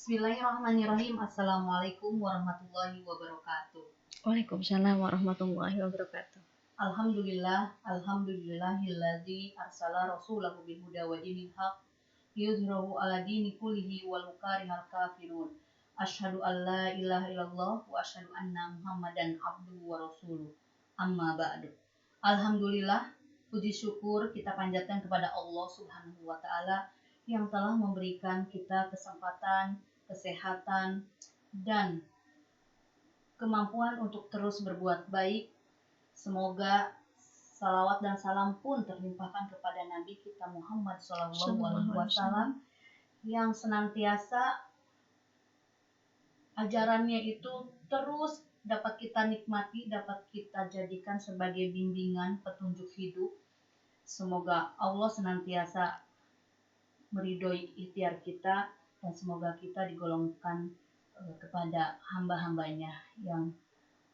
Bismillahirrahmanirrahim. Assalamualaikum warahmatullahi wabarakatuh. Waalaikumsalam warahmatullahi wabarakatuh. Alhamdulillahilladzi arsala rasulahu bil huda wa dinil haq liyudhhirahu 'ala dini kullihi walau karihal kafirun. Asyhadu an la ilaha illallah wa asyhadu anna Muhammadan abduhu wa rasuluh. Amma ba'du. Alhamdulillah, puji syukur kita panjatkan kepada Allah Subhanahu wa taala yang telah memberikan kita kesempatan, kesehatan, dan kemampuan untuk terus berbuat baik. Semoga salawat dan salam pun terlimpahkan kepada Nabi kita Muhammad SAW yang senantiasa ajarannya itu terus dapat kita nikmati, dapat kita jadikan sebagai bimbingan petunjuk hidup. Semoga Allah senantiasa meridhoi ikhtiar kita dan semoga kita digolongkan kepada hamba-hambanya yang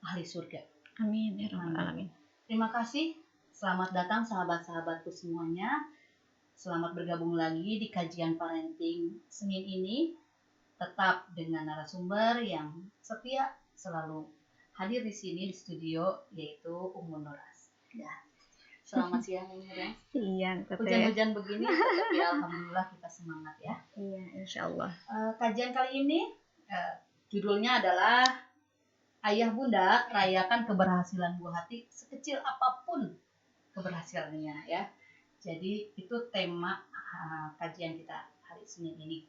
ahli surga. Amin ya rabbal alamin. Terima kasih. Selamat datang sahabat-sahabatku semuanya. Selamat bergabung lagi di kajian parenting Senin ini. Tetap dengan narasumber yang setia selalu hadir di sini di studio, yaitu Ummu Nuras. Ya. Selamat siang Ummu Nuras. Siang, Hujan-hujan begini tapi alhamdulillah kita semangat ya. Iya, insyaallah. Kajian kali ini judulnya adalah Ayah Bunda rayakan keberhasilan buah hati sekecil apapun keberhasilannya ya. Jadi itu tema kajian kita hari Senin ini.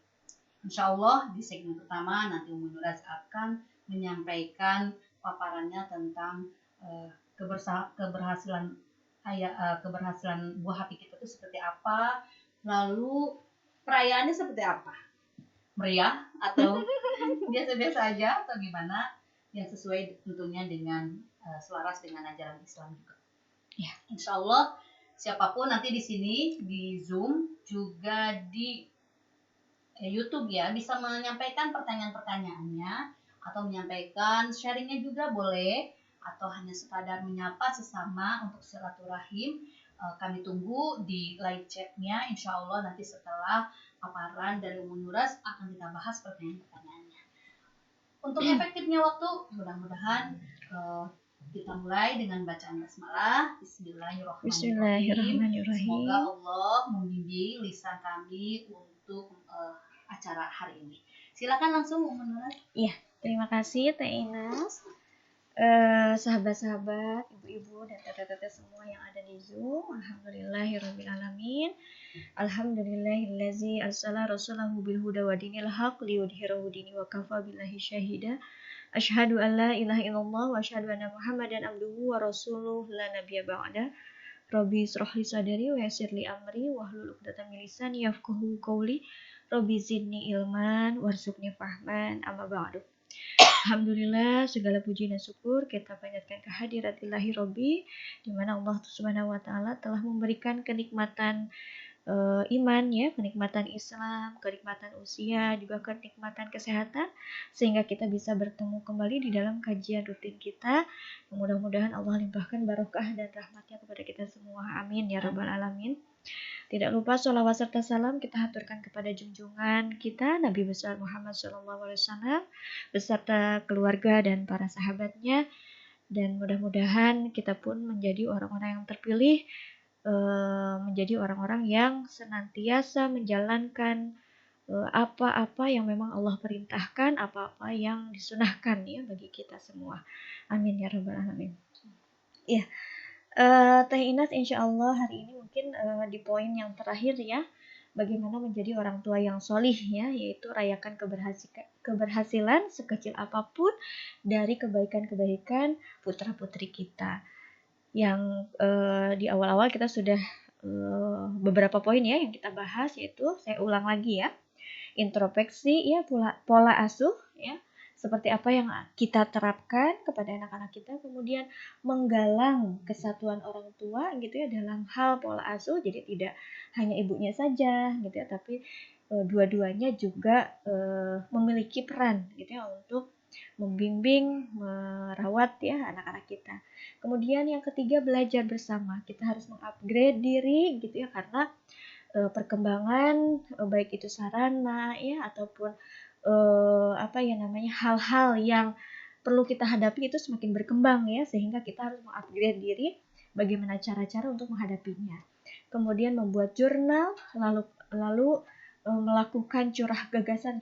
Insyaallah di segmen pertama nanti Ummu Nuras akan menyampaikan paparannya tentang keberhasilan buah hati kita itu seperti apa, lalu perayaannya seperti apa, meriah atau biasa-biasa aja atau gimana, yang sesuai tentunya dengan selaras dengan ajaran Islam juga. Ya, insya Allah siapapun nanti di sini di Zoom juga di YouTube ya bisa menyampaikan pertanyaan-pertanyaannya atau menyampaikan sharingnya juga boleh, atau hanya sekadar menyapa sesama untuk silaturahim. Kami tunggu di live chatnya. Insya Allah nanti setelah paparan dari Ummu Nuras akan kita bahas pertanyaan-pertanyaannya. Untuk efektifnya waktu, mudah-mudahan kita mulai dengan bacaan basmalah. Bismillahirrahmanirrahim. Semoga Allah membimbing lisan kami untuk acara hari ini. Silakan langsung Ummu Nuras. Iya, terima kasih Teh Inas. Sahabat-sahabat, ibu-ibu dan tete-tete semua yang ada di Zoom, alhamdulillahirabbil alamin. Alhamdulillahillazi arsala rasulahu bil huda wa dinil haq liyudhhirahu dini wa kafa billahi syahida. Asyhadu an la ilaha illallah wa asyhadu anna Muhammadan abduhu wa rasuluh la nabiyya ba'da. Rabbi israh li sadri wa yassir li amri wahlul 'uqdatam min lisani yafqahu qawli. Rabbi zidni ilman warzuqni fahman. Amma ba'du. Alhamdulillah, segala puji dan syukur kita panjatkan kehadirat Ilahi Robbi, di mana Allah Subhanahu wa taala telah memberikan kenikmatan iman ya, kenikmatan Islam, kenikmatan usia, juga kenikmatan kesehatan, sehingga kita bisa bertemu kembali di dalam kajian rutin kita. Mudah-mudahan Allah limpahkan barokah dan rahmatnya kepada kita semua. Amin ya rabbal alamin. Tidak lupa sholawat serta salam kita haturkan kepada junjungan kita Nabi besar Muhammad SAW beserta keluarga dan para sahabatnya, dan mudah-mudahan kita pun menjadi orang-orang yang terpilih, menjadi orang-orang yang senantiasa menjalankan apa-apa yang memang Allah perintahkan, apa-apa yang disunahkan ya bagi kita semua. Amin ya rabbal alamin. Ya. Teh Inas insya Allah hari ini mungkin di poin yang terakhir ya, bagaimana menjadi orang tua yang solih ya, yaitu rayakan keberhasilan sekecil apapun dari kebaikan-kebaikan putra-putri kita. Yang di awal-awal kita sudah beberapa poin ya yang kita bahas, yaitu saya ulang lagi ya, introspeksi ya, pola asuh ya, seperti apa yang kita terapkan kepada anak-anak kita, kemudian menggalang kesatuan orang tua gitu ya dalam hal pola asuh, jadi tidak hanya ibunya saja gitu ya, tapi dua-duanya juga memiliki peran gitu ya untuk membimbing, merawat ya anak-anak kita. Kemudian yang ketiga, belajar bersama. Kita harus mengupgrade diri gitu ya, karena perkembangan baik itu sarana ya ataupun hal-hal yang perlu kita hadapi itu semakin berkembang ya, sehingga kita harus mengupgrade diri bagaimana cara-cara untuk menghadapinya. Kemudian membuat jurnal, lalu melakukan curah gagasan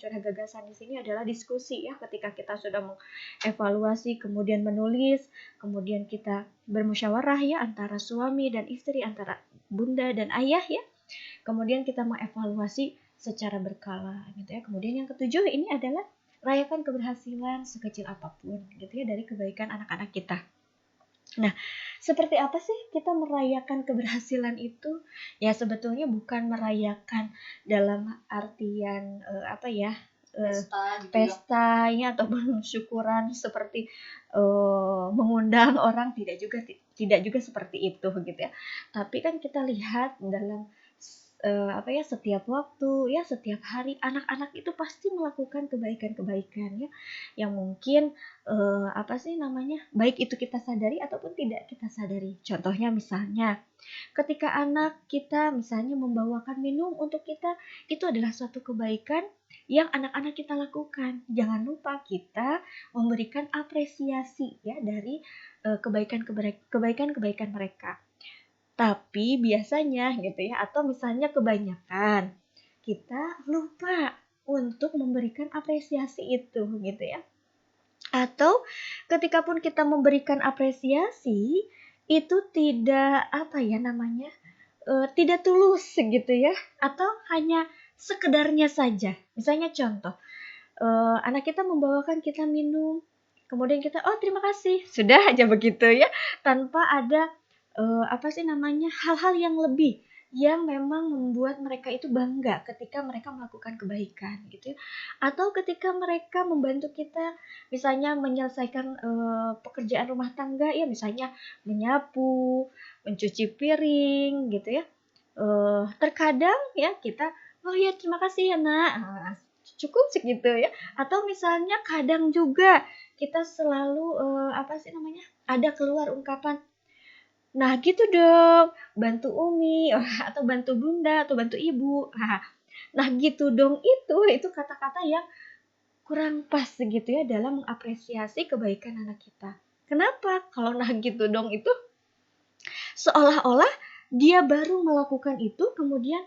di sini adalah diskusi ya, ketika kita sudah mengevaluasi, kemudian menulis, kemudian kita bermusyawarah ya antara suami dan istri, antara bunda dan ayah ya. Kemudian kita mengevaluasi secara berkala gitu ya. Kemudian yang ketujuh ini adalah rayakan keberhasilan sekecil apapun gitu ya dari kebaikan anak-anak kita. Nah, seperti apa sih kita merayakan keberhasilan itu? Ya sebetulnya bukan merayakan dalam artian pesta ya, ataupun syukuran seperti mengundang orang, tidak juga seperti itu gitu ya. Tapi kan kita lihat dalam setiap waktu ya, setiap hari anak-anak itu pasti melakukan kebaikan-kebaikan ya, yang mungkin baik itu kita sadari ataupun tidak kita sadari. Contohnya misalnya ketika anak kita misalnya membawakan minum untuk kita, itu adalah suatu kebaikan yang anak-anak kita lakukan. Jangan lupa kita memberikan apresiasi ya dari kebaikan-kebaikan mereka. Tapi biasanya gitu ya, atau misalnya kebanyakan kita lupa untuk memberikan apresiasi itu gitu ya. Atau ketika pun kita memberikan apresiasi itu tidak tidak tulus gitu ya, atau hanya sekedarnya saja. Misalnya contoh, anak kita membawakan kita minum, kemudian kita terima kasih, sudah aja begitu ya, tanpa ada hal-hal yang lebih yang memang membuat mereka itu bangga ketika mereka melakukan kebaikan gitu ya. Atau ketika mereka membantu kita misalnya menyelesaikan pekerjaan rumah tangga ya, misalnya menyapu, mencuci piring gitu ya. Terkadang ya kita ya terima kasih ya nak, cukup segitu ya. Atau misalnya kadang juga kita selalu ada keluar ungkapan, nah gitu dong, bantu Umi atau bantu Bunda atau bantu Ibu. Nah gitu dong, itu kata-kata yang kurang pas gitu ya dalam mengapresiasi kebaikan anak kita. Kenapa? Kalau nah gitu dong itu seolah-olah dia baru melakukan itu, kemudian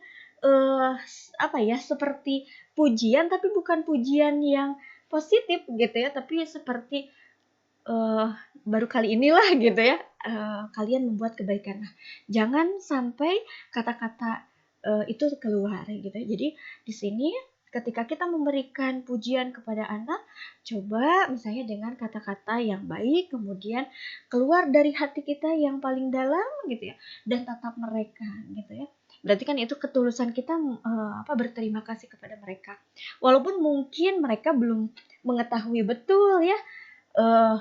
seperti pujian, tapi bukan pujian yang positif gitu ya, tapi seperti baru kali inilah gitu ya kalian membuat kebaikan. Nah, jangan sampai kata-kata itu keluar gitu ya. Jadi di sini ketika kita memberikan pujian kepada anak, coba misalnya dengan kata-kata yang baik, kemudian keluar dari hati kita yang paling dalam gitu ya, dan tatap mereka gitu ya. Berarti kan itu ketulusan kita berterima kasih kepada mereka. Walaupun mungkin mereka belum mengetahui betul ya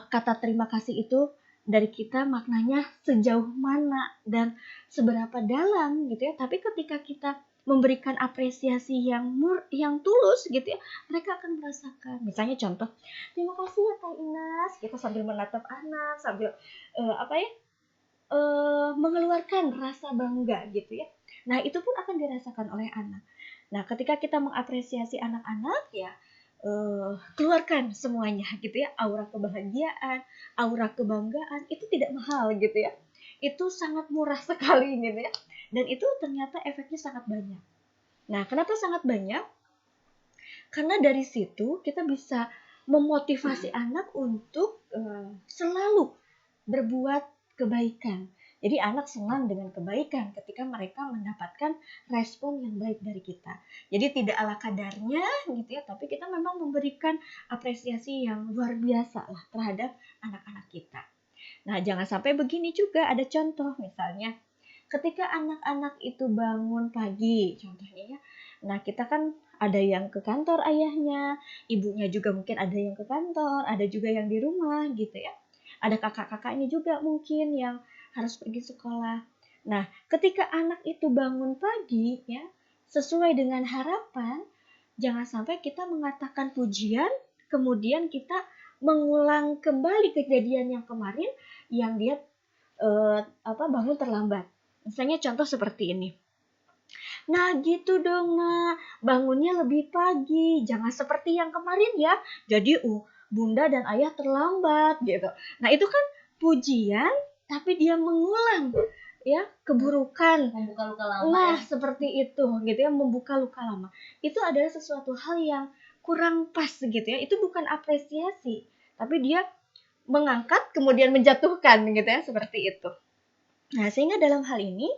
kata terima kasih itu dari kita maknanya sejauh mana dan seberapa dalam gitu ya. Tapi ketika kita memberikan apresiasi yang tulus gitu ya, mereka akan merasakan. Misalnya contoh, terima kasih ya Kak Inas, kita sambil menatap anak, sambil mengeluarkan rasa bangga gitu ya. Nah itu pun akan dirasakan oleh anak. Nah ketika kita mengapresiasi anak-anak ya, keluarkan semuanya gitu ya, aura kebahagiaan, aura kebanggaan, itu tidak mahal gitu ya, itu sangat murah sekali gitu ya, dan itu ternyata efeknya sangat banyak. Nah kenapa sangat banyak? Karena dari situ kita bisa memotivasi anak untuk selalu berbuat kebaikan. Jadi anak senang dengan kebaikan ketika mereka mendapatkan respon yang baik dari kita. Jadi tidak ala kadarnya gitu ya, tapi kita memang memberikan apresiasi yang luar biasa lah terhadap anak-anak kita. Nah, jangan sampai begini juga, ada contoh misalnya ketika anak-anak itu bangun pagi contohnya ya. Nah, kita kan ada yang ke kantor ayahnya, ibunya juga mungkin ada yang ke kantor, ada juga yang di rumah gitu ya. Ada kakak-kakaknya juga mungkin yang harus pergi sekolah. Nah, ketika anak itu bangun pagi ya, sesuai dengan harapan, jangan sampai kita mengatakan pujian, kemudian kita mengulang kembali kejadian yang kemarin yang dia bangun terlambat. Misalnya contoh seperti ini. Nah gitu dong nak, bangunnya lebih pagi, jangan seperti yang kemarin ya. Jadi bunda dan ayah terlambat gitu. Nah itu kan pujian, tapi dia mengulang ya keburukan. Membuka luka lama. Nah seperti itu gitu ya, membuka luka lama. Itu adalah sesuatu hal yang kurang pas gitu ya. Itu bukan apresiasi, tapi dia mengangkat kemudian menjatuhkan gitu ya, seperti itu. Nah sehingga dalam hal ini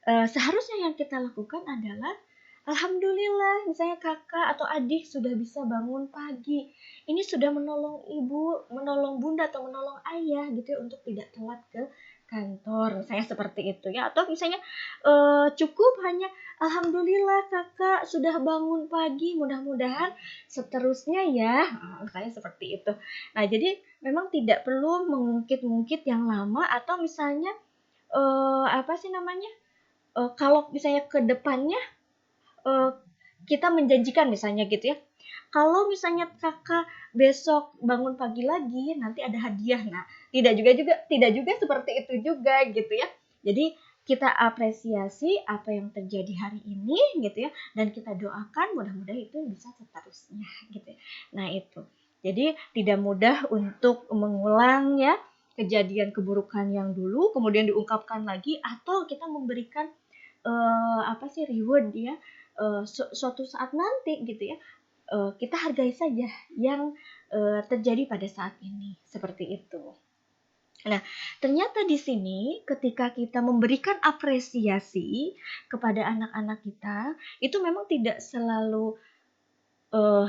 seharusnya yang kita lakukan adalah alhamdulillah, misalnya kakak atau adik sudah bisa bangun pagi. Ini sudah menolong ibu, menolong bunda atau menolong ayah gitu ya, untuk tidak telat ke kantor. Saya seperti itu ya. Atau misalnya cukup hanya alhamdulillah kakak sudah bangun pagi, mudah-mudahan seterusnya ya. Saya seperti itu. Nah, jadi memang tidak perlu mengungkit-ungkit yang lama, atau misalnya apa sih namanya? Kalau misalnya ke depannya kita menjanjikan misalnya gitu ya, kalau misalnya kakak besok bangun pagi lagi nanti ada hadiah. Nah tidak juga seperti itu juga gitu ya. Jadi kita apresiasi apa yang terjadi hari ini gitu ya, dan kita doakan mudah-mudahan itu bisa seterusnya gitu ya. Nah itu, jadi tidak mudah untuk mengulang ya kejadian keburukan yang dulu kemudian diungkapkan lagi, atau kita memberikan reward ya suatu saat nanti gitu ya. Kita hargai saja yang terjadi pada saat ini, seperti itu. Nah, ternyata di sini ketika kita memberikan apresiasi kepada anak-anak kita, itu memang tidak selalu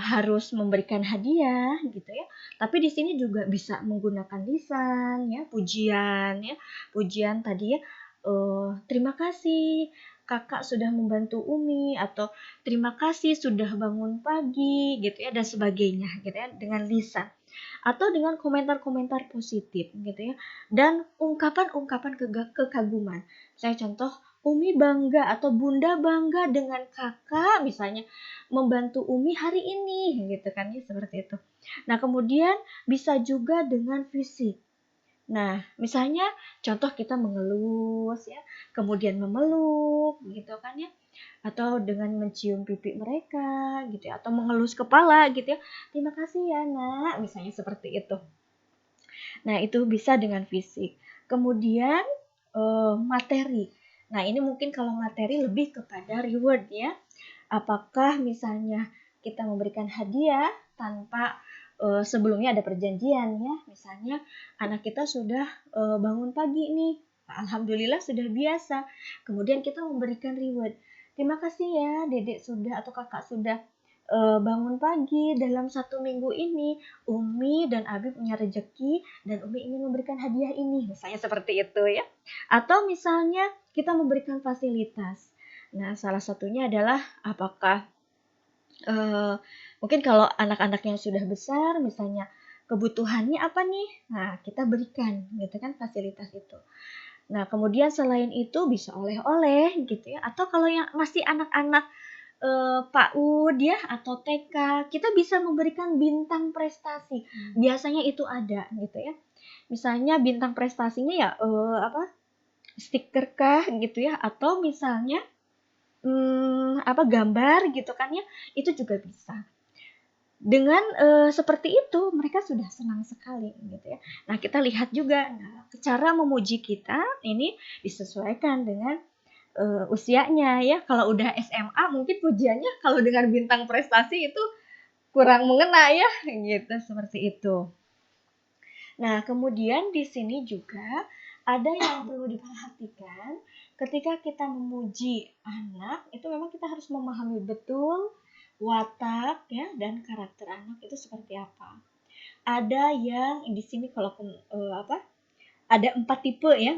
harus memberikan hadiah gitu ya. Tapi di sini juga bisa menggunakan lisan ya, pujian ya. Pujian tadi ya, terima kasih kakak sudah membantu Umi, atau terima kasih sudah bangun pagi gitu ya, dan sebagainya gitu ya, dengan lisan. Atau dengan komentar-komentar positif gitu ya, dan ungkapan-ungkapan kekaguman. Saya contoh, Umi bangga atau Bunda bangga dengan kakak misalnya membantu Umi hari ini gitu kan ya, seperti itu. Nah kemudian bisa juga dengan fisik. Nah misalnya contoh kita mengelus ya, kemudian memeluk gitu kan ya, atau dengan mencium pipi mereka gitu ya, atau mengelus kepala gitu ya, terima kasih ya nak, misalnya seperti itu. Nah itu bisa dengan fisik. Kemudian materi. Nah ini mungkin kalau materi lebih kepada reward ya. Apakah misalnya kita memberikan hadiah tanpa sebelumnya ada perjanjian ya. Misalnya anak kita sudah bangun pagi nih, alhamdulillah sudah biasa. Kemudian kita memberikan reward. Terima kasih ya dedek sudah atau kakak sudah bangun pagi dalam 1 minggu ini. Umi dan Abi punya rezeki dan Umi ingin memberikan hadiah ini. Misalnya seperti itu ya. Atau misalnya kita memberikan fasilitas. Nah, salah satunya adalah apakah mungkin kalau anak-anak yang sudah besar, misalnya kebutuhannya apa nih? Nah, kita berikan gitu kan fasilitas itu. Nah, kemudian selain itu bisa oleh-oleh gitu ya. Atau kalau yang masih anak-anak PAUD ya atau TK, kita bisa memberikan bintang prestasi. Biasanya itu ada gitu ya. Misalnya bintang prestasinya ya stiker kah gitu ya, atau misalnya gambar gitu kan ya, itu juga bisa. Dengan seperti itu mereka sudah senang sekali gitu ya. Nah kita lihat juga, cara memuji kita ini disesuaikan dengan usianya ya. Kalau udah SMA mungkin pujiannya kalau dengan bintang prestasi itu kurang mengena ya gitu, seperti itu. Nah kemudian di sini juga ada yang perlu diperhatikan ketika kita memuji anak, itu memang kita harus memahami betul watak ya dan karakter anak itu seperti apa. Ada yang di sini kalau ada 4 tipe ya.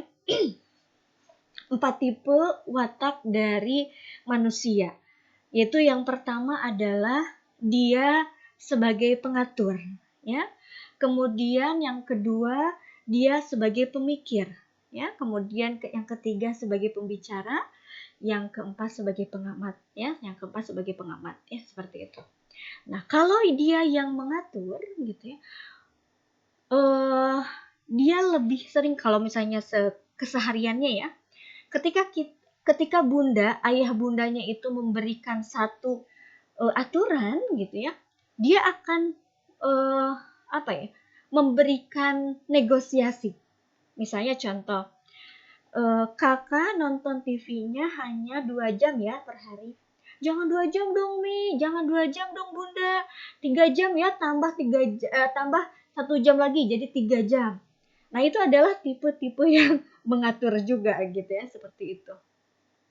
4 tipe watak dari manusia. Yaitu yang pertama adalah dia sebagai pengatur ya. Kemudian yang kedua dia sebagai pemikir ya. Kemudian yang ketiga sebagai pembicara, yang keempat sebagai pengamat ya, seperti itu. Nah, kalau dia yang mengatur gitu ya, dia lebih sering kalau misalnya kesehariannya ya, ketika ketika ayah bundanya itu memberikan satu aturan gitu ya, dia akan memberikan negosiasi. Misalnya contoh, kakak nonton TV-nya hanya 2 jam ya per hari. Jangan 2 jam dong Mi, jangan 2 jam dong Bunda. 3 jam ya, tambah 1 jam lagi jadi 3 jam. Nah, itu adalah tipe-tipe yang mengatur juga gitu ya, seperti itu.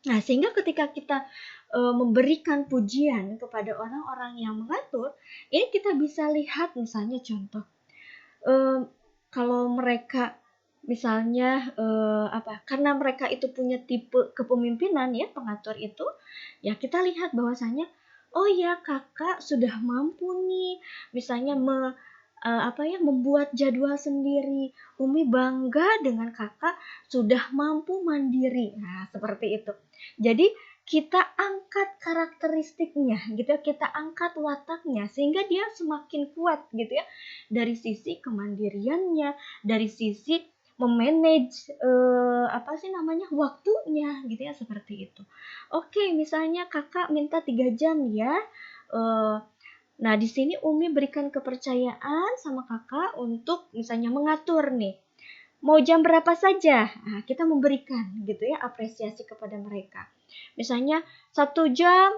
Nah, sehingga ketika kita memberikan pujian kepada orang-orang yang mengatur, ini kita bisa lihat misalnya contoh, kalau mereka misalnya karena mereka itu punya tipe kepemimpinan ya, pengatur itu, ya kita lihat bahwasanya, oh ya kakak sudah mampu nih, misalnya membuat jadwal sendiri. Umi bangga dengan kakak sudah mampu mandiri. Nah, seperti itu. Jadi kita angkat karakteristiknya gitu ya, kita angkat wataknya sehingga dia semakin kuat gitu ya, dari sisi kemandiriannya, dari sisi memanage waktunya gitu ya, seperti itu. Oke, misalnya kakak minta 3 jam ya, nah, di sini Umi berikan kepercayaan sama kakak untuk misalnya mengatur nih. Mau jam berapa saja, nah, kita memberikan gitu ya apresiasi kepada mereka. Misalnya 1 jam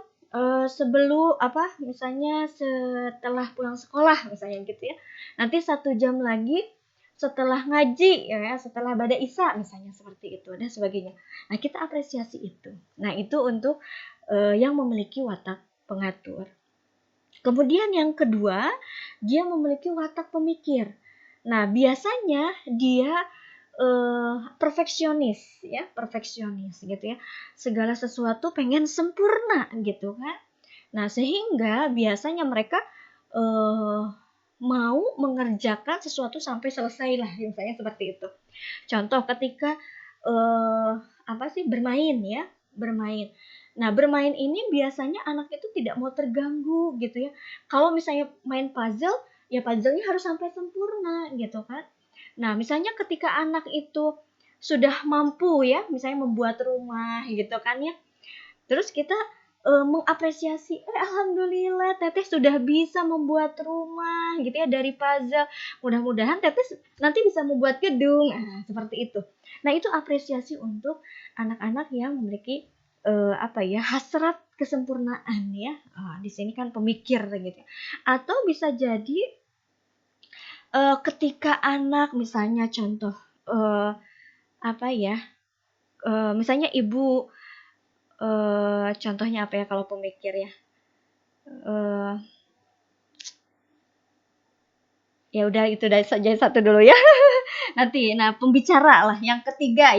misalnya setelah pulang sekolah misalnya gitu ya. Nanti 1 jam lagi setelah ngaji ya, setelah bada isya misalnya, seperti itu dan sebagainya. Nah, kita apresiasi itu. Nah, itu untuk yang memiliki watak pengatur. Kemudian yang kedua, dia memiliki watak pemikir. Nah, biasanya dia perfeksionis gitu ya. Segala sesuatu pengen sempurna gitu kan. Nah, sehingga biasanya mereka mau mengerjakan sesuatu sampai selesai lah, misalnya seperti itu. Contoh ketika bermain. Nah, bermain ini biasanya anak itu tidak mau terganggu gitu ya. Kalau misalnya main puzzle, ya puzzle-nya harus sampai sempurna gitu kan. Nah, misalnya ketika anak itu sudah mampu ya, misalnya membuat rumah gitu kan ya. Terus kita mengapresiasi, alhamdulillah Teteh sudah bisa membuat rumah gitu ya dari puzzle. Mudah-mudahan Teteh nanti bisa membuat gedung. Nah, seperti itu. Nah, itu apresiasi untuk anak-anak yang memiliki hasrat kesempurnaan ya. Di sini kan pemikir gitu. Atau bisa jadi ketika anak misalnya contoh misalnya ibu, contohnya apa ya kalau pemikir ya, ya udah itu saja satu dulu ya. Nanti, pembicara lah yang ketiga.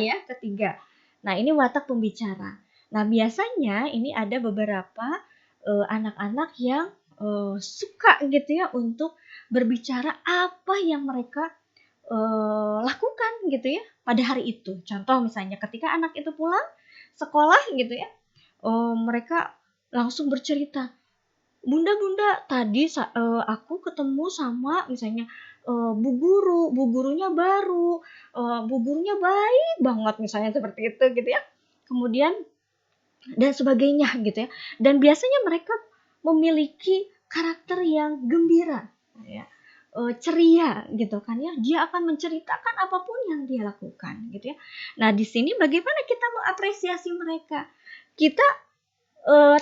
Nah, ini watak pembicara. Nah, biasanya ini ada beberapa anak-anak yang suka gitu ya untuk berbicara apa yang mereka lakukan gitu ya pada hari itu. Contoh misalnya ketika anak itu pulang sekolah gitu ya, mereka langsung bercerita, Bunda, tadi aku ketemu sama misalnya bu gurunya baru, bu gurunya baik banget misalnya seperti itu gitu ya. Kemudian dan sebagainya gitu ya. Dan biasanya mereka memiliki karakter yang gembira ya, ceria gitu kan ya. Dia akan menceritakan apapun yang dia lakukan gitu ya. Nah, di sini bagaimana kita mengapresiasi mereka? Kita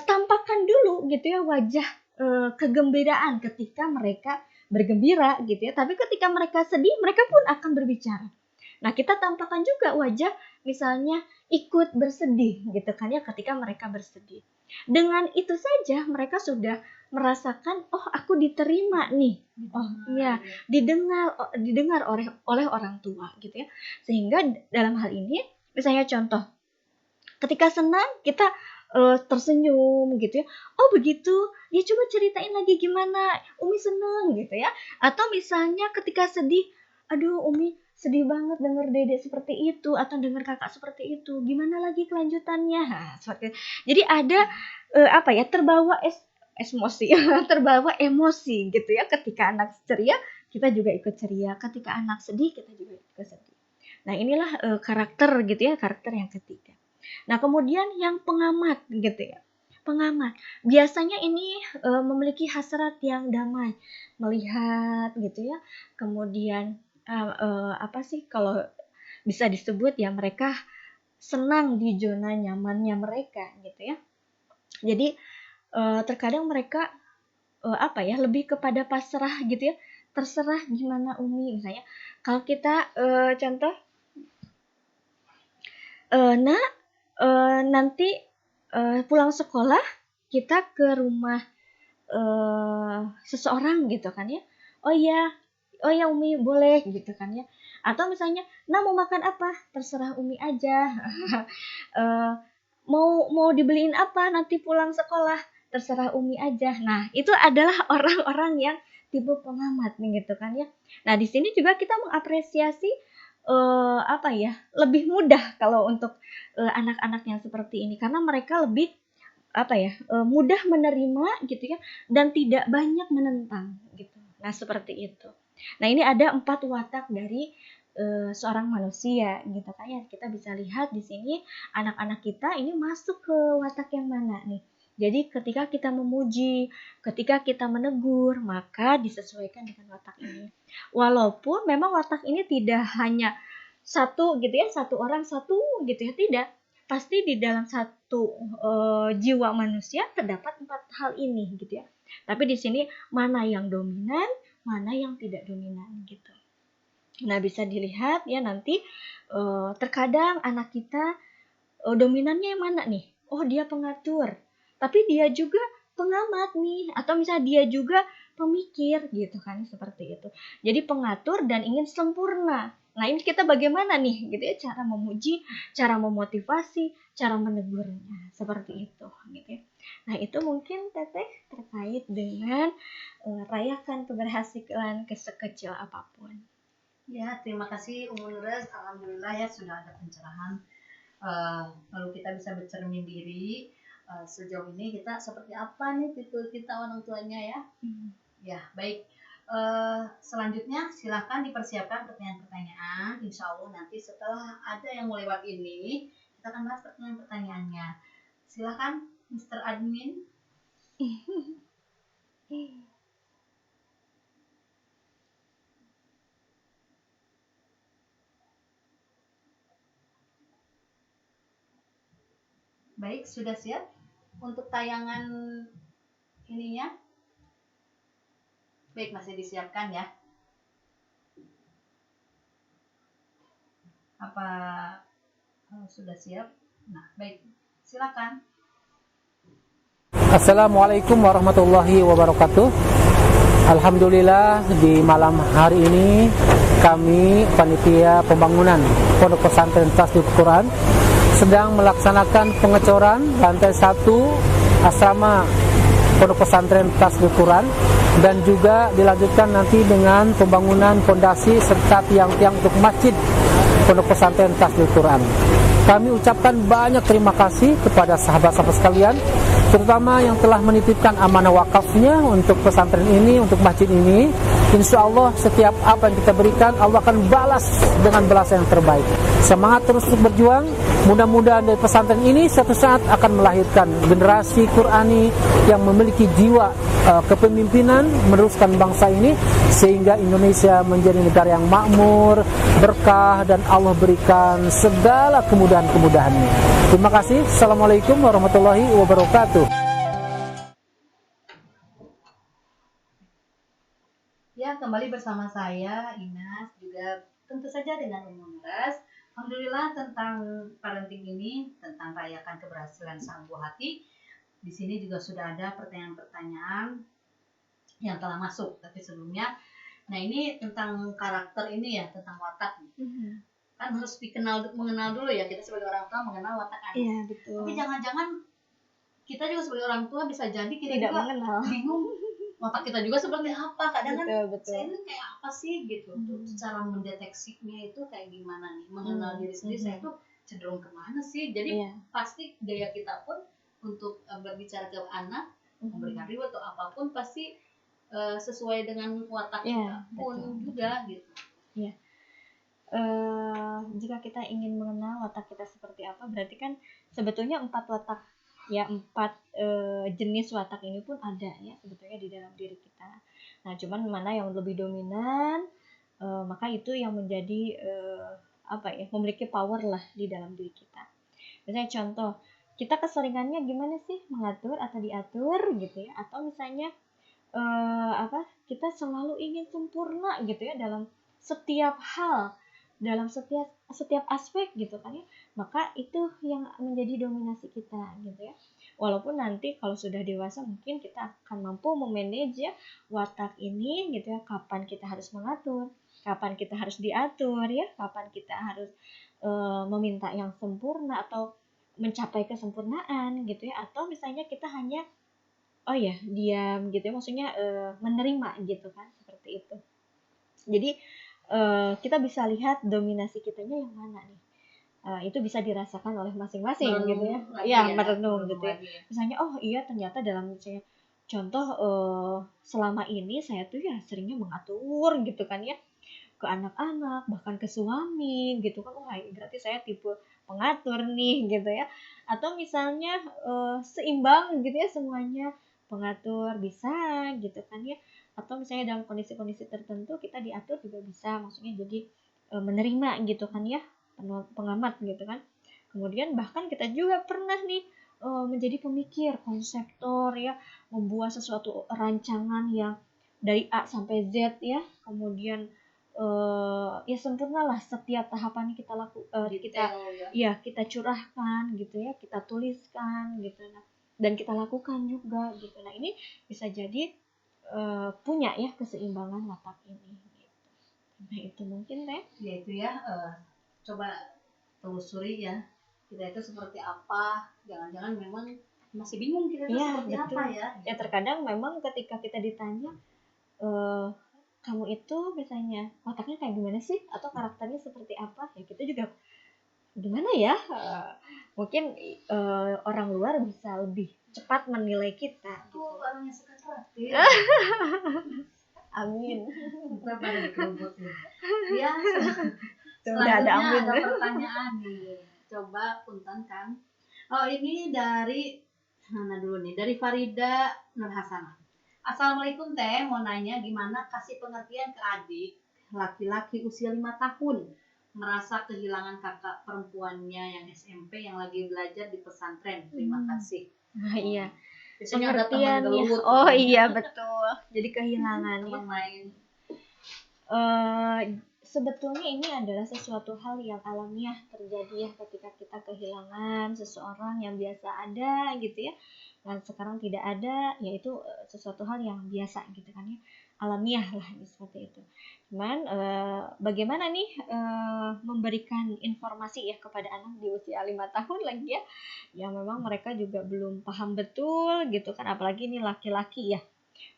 tampakkan dulu gitu ya wajah kegembiraan ketika mereka bergembira gitu ya. Tapi ketika mereka sedih, mereka pun akan berbicara. Nah, kita tampakkan juga wajah misalnya ikut bersedih gitu kan ya ketika mereka bersedih. Dengan itu saja mereka sudah merasakan, oh aku diterima nih. Oh iya, didengar oleh orang tua gitu ya. Sehingga dalam hal ini misalnya contoh ketika senang kita tersenyum gitu ya. Oh begitu, ya coba ceritain lagi gimana, Umi seneng gitu ya. Atau misalnya ketika sedih, aduh Umi sedih banget denger Dede seperti itu atau denger kakak seperti itu. Gimana lagi kelanjutannya? Nah, seperti itu. Jadi ada terbawa emosi, terbawa emosi gitu ya. Ketika anak ceria, kita juga ikut ceria. Ketika anak sedih, kita juga ikut sedih. Nah, inilah karakter gitu ya, karakter yang ketiga. Nah, kemudian yang pengamat gitu ya. Pengamat. Biasanya ini memiliki hasrat yang damai, melihat gitu ya. Kemudian apa sih kalau bisa disebut ya, mereka senang di zona nyamannya mereka gitu ya. Jadi terkadang mereka apa ya, lebih kepada pasrah gitu ya. Terserah gimana Umi misalnya. Kalau kita contoh, Nak, nanti pulang sekolah kita ke rumah seseorang gitu kan ya. Oh iya, oh ya Umi boleh gitu kan ya. Atau misalnya, nah mau makan apa? Terserah Umi aja. Eh, mau dibeliin apa nanti pulang sekolah? Terserah Umi aja. Nah, itu adalah orang-orang yang tipe pengamat nih gitu kan ya. Nah, di sini juga kita mengapresiasi apa ya? Lebih mudah kalau untuk anak-anak yang seperti ini karena mereka lebih apa ya, mudah menerima gitu ya, dan tidak banyak menentang gitu. Nah, seperti itu. Nah, ini ada 4 watak dari seorang manusia gitu kan ya. Kita bisa lihat di sini anak-anak kita ini masuk ke watak yang mana nih. Jadi ketika kita memuji, ketika kita menegur, maka disesuaikan dengan watak ini. Walaupun memang watak ini tidak hanya satu gitu ya, satu orang satu gitu ya, tidak. Pasti di dalam satu jiwa manusia terdapat 4 hal ini gitu ya. Tapi di sini mana yang dominan, mana yang tidak dominan gitu. Nah, bisa dilihat ya nanti terkadang anak kita dominannya yang mana nih? Oh, dia pengatur. Tapi dia juga pengamat nih, atau misalnya dia juga pemikir gitu kan, seperti itu. Jadi pengatur dan ingin sempurna. Nah, ini kita bagaimana nih gitu ya, cara memuji, cara memotivasi, cara menegurnya, seperti itu gitu ya. Nah, itu mungkin Teteh terkait dengan rayakan keberhasilan sekecil apapun. Ya, terima kasih Umu Nurez. Alhamdulillah ya sudah ada pencerahan. Lalu kita bisa bercermin diri sejauh ini kita seperti apa nih tipe kita orang tuanya ya. Ya, baik. Selanjutnya silakan dipersiapkan pertanyaan-pertanyaan. Insya Allah nanti setelah ada yang melewat ini kita akan bahas pertanyaan-pertanyaannya. Silakan Mr. Admin. Baik, sudah siap untuk tayangan ininya? Baik, masih disiapkan ya. Apa sudah siap? Nah, baik. Silakan. Assalamualaikum warahmatullahi wabarakatuh. Alhamdulillah di malam hari ini kami panitia pembangunan Pondok Pesantren Tasdid Quran sedang melaksanakan pengecoran lantai 1 asrama Pondok Pesantren Tasdid Quran dan juga dilanjutkan nanti dengan pembangunan fondasi serta tiang-tiang untuk masjid Pondok Pesantren Tasdid Quran. Kami ucapkan banyak terima kasih kepada sahabat-sahabat sekalian, terutama yang telah menitipkan amanah wakafnya untuk pesantren ini, untuk masjid ini. Insya Allah setiap apa yang kita berikan Allah akan balas dengan balasan yang terbaik. Semangat terus untuk berjuang. Mudah-mudahan dari pesantren ini suatu saat akan melahirkan generasi Qurani yang memiliki jiwa kepemimpinan meneruskan bangsa ini sehingga Indonesia menjadi negara yang makmur, berkah, dan Allah berikan segala kemudahan-kemudahannya. Terima kasih. Assalamualaikum warahmatullahi wabarakatuh. Ya, kembali bersama saya Inas, juga tentu saja dengan Umu Nurez. Alhamdulillah tentang parenting ini, tentang rayakan keberhasilan sang buah hati. Di sini juga sudah ada pertanyaan-pertanyaan yang telah masuk, tapi sebelumnya, nah ini tentang karakter ini ya, tentang watak. Kan harus mengenal dulu ya, kita sebagai orang tua mengenal watak anak. Iya, betul. Tapi jangan-jangan kita juga sebagai orang tua bisa jadi kita Tidak juga mengenal. bingung watak kita juga seperti apa. Kadang kan Betul. saya ini kayak apa sih gitu. Cara mendeteksinya itu kayak gimana nih, mengenal diri sendiri. Saya tuh cenderung kemana sih. Jadi pasti gaya kita pun untuk berbicara ke anak, memberikan reward atau apapun pasti sesuai dengan watak kita pun juga gitu. Iya. jika kita ingin mengenal watak kita seperti apa, berarti kan sebetulnya 4 watak ya, 4 jenis watak ini pun ada ya sebetulnya di dalam diri kita. Nah, cuman mana yang lebih dominan, maka itu yang menjadi memiliki power lah di dalam diri kita. Misalnya contoh, kita keseringannya gimana sih mengatur atau diatur gitu ya, atau misalnya kita selalu ingin sempurna gitu ya dalam setiap hal, dalam setiap aspek gitu kan ya, maka itu yang menjadi dominasi kita gitu ya. Walaupun nanti kalau sudah dewasa mungkin kita akan mampu memanage ya watak ini gitu ya, kapan kita harus mengatur, kapan kita harus diatur ya, kapan kita harus meminta yang sempurna atau mencapai kesempurnaan gitu ya, atau misalnya kita hanya diam gitu ya, maksudnya menerima gitu kan, seperti itu. Jadi kita bisa lihat dominasi kitanya yang mana nih. Itu bisa dirasakan oleh masing-masing gitu ya. Merenung gitu ya. Misalnya ternyata dalam misalnya contoh selama ini saya tuh ya seringnya mengatur gitu kan ya, ke anak-anak, bahkan ke suami gitu kan. Berarti saya tipe pengatur nih gitu ya. Atau misalnya seimbang gitu ya semuanya, pengatur bisa gitu kan ya. Atau misalnya dalam kondisi-kondisi tertentu kita diatur juga bisa, maksudnya jadi menerima gitu kan ya, pengamat gitu kan. Kemudian bahkan kita juga pernah nih menjadi pemikir, konseptor ya, membuat sesuatu rancangan yang dari A sampai Z ya, kemudian sempurnalah setiap tahapan kita kita curahkan gitu ya, kita tuliskan gitu, dan kita lakukan juga gitu. Nah, ini bisa jadi punya ya keseimbangan watak ini gitu. Nah, itu mungkin Teh. Ya itu ya, coba telusuri ya, kita itu seperti apa. Jangan-jangan memang masih bingung kita itu seperti betul. apa ya. Ya terkadang memang ketika kita ditanya kamu itu misalnya wataknya kayak gimana sih, atau karakternya seperti apa, ya kita juga gimana ya, mungkin orang luar bisa lebih cepat menilai kita. Aku orangnya suka traktir. Amin. Berapa ada kerubut ya. Selanjutnya ada pertanyaan nih, coba punten kan. Ini dari mana dulu nih, dari Farida Nurhasanah. Assalamualaikum Teh, mau nanya gimana kasih pengertian ke adik laki-laki usia 5 tahun merasa kehilangan kakak perempuannya yang SMP yang lagi belajar di pesantren. Terima kasih. Iya. Pengertian iya betul. Jadi kehilangan teman main. Sebetulnya ini adalah sesuatu hal yang alamiah terjadi ya, ketika kita kehilangan seseorang yang biasa ada gitu ya, dan sekarang tidak ada, yaitu sesuatu hal yang biasa gitu kan ya, alamiah lah seperti itu. Cuman bagaimana nih memberikan informasi ya kepada anak di usia 5 tahun lagi ya, yang memang mereka juga belum paham betul gitu kan, apalagi ini laki-laki ya,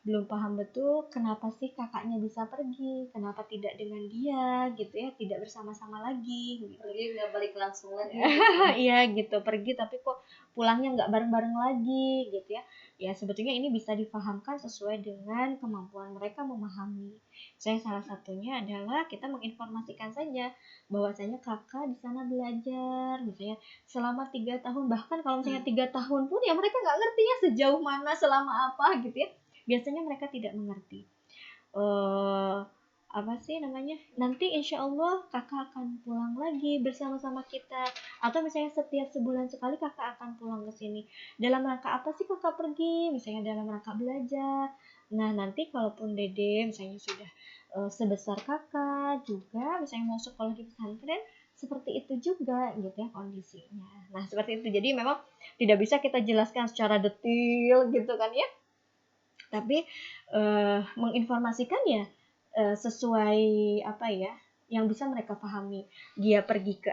belum paham betul kenapa sih kakaknya bisa pergi, kenapa tidak dengan dia gitu ya, tidak bersama-sama lagi gitu. Pergi nggak balik langsung lagi. Iya gitu, pergi tapi kok pulangnya nggak bareng-bareng lagi gitu ya. Ya sebetulnya ini bisa dipahamkan sesuai dengan kemampuan mereka memahami. Salah satunya adalah kita menginformasikan saja bahwasanya kakak di sana belajar misalnya selama 3 tahun, bahkan kalau misalnya 3 tahun pun ya mereka nggak ngerti ya sejauh mana, selama apa gitu ya. Biasanya mereka tidak mengerti. Nanti insya Allah kakak akan pulang lagi bersama-sama kita, atau misalnya setiap sebulan sekali kakak akan pulang ke sini. Dalam rangka apa sih kakak pergi? Misalnya dalam rangka belajar. Nah nanti kalaupun dede misalnya sudah sebesar kakak juga, misalnya mau sekolah di pesantren, seperti itu juga gitu ya kondisinya. Nah seperti itu, jadi memang tidak bisa kita jelaskan secara detail gitu kan ya, tapi menginformasikan ya sesuai yang bisa mereka pahami. Dia pergi ke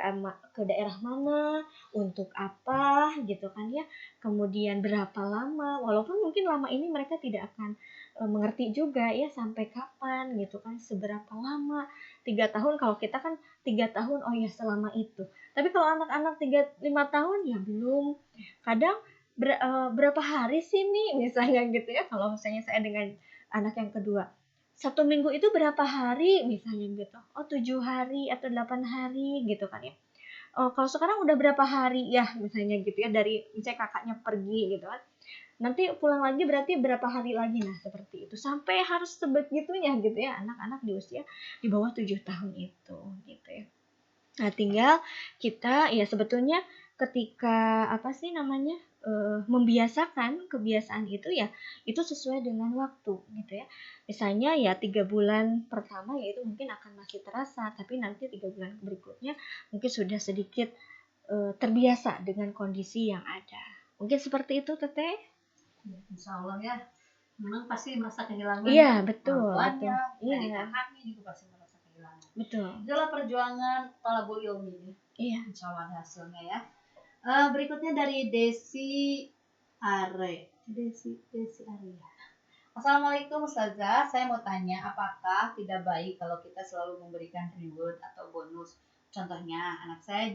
daerah mana, untuk apa gitu kan ya, kemudian berapa lama, walaupun mungkin lama ini mereka tidak akan mengerti juga ya sampai kapan gitu kan, seberapa lama. 3 tahun, kalau kita kan 3 tahun selama itu, tapi kalau anak-anak 5 tahun ya belum, kadang berapa hari sih nih misalnya gitu ya. Kalau misalnya saya dengan anak yang kedua 1 minggu itu berapa hari misalnya gitu. Oh 7 hari atau 8 hari gitu kan ya. Oh, kalau sekarang udah berapa hari ya misalnya gitu ya, dari misalnya kakaknya pergi gitu kan. Nanti pulang lagi berarti berapa hari lagi, nah seperti itu. Sampai harus sebegitunya gitu ya anak-anak di usia di bawah 7 tahun itu gitu ya. Nah, tinggal kita ya sebetulnya ketika apa sih namanya membiasakan kebiasaan itu ya itu sesuai dengan waktu gitu ya. Misalnya ya 3 bulan pertama ya itu mungkin akan masih terasa, tapi nanti 3 bulan berikutnya mungkin sudah sedikit terbiasa dengan kondisi yang ada. Mungkin seperti itu, Teteh. Ya, insya Allah ya. Memang pasti merasa kehilangan. Iya, betul, Keluarganya, betul. dari Iya, kakaknya juga pasti merasa kehilangan. betul. Itulah perjuangan talabul ilmi ya. Iya. Insya Allah ada hasilnya ya. Berikutnya dari Desi Arya. Assalamualaikum Ustazah, saya mau tanya apakah tidak baik kalau kita selalu memberikan reward atau bonus? Contohnya anak saya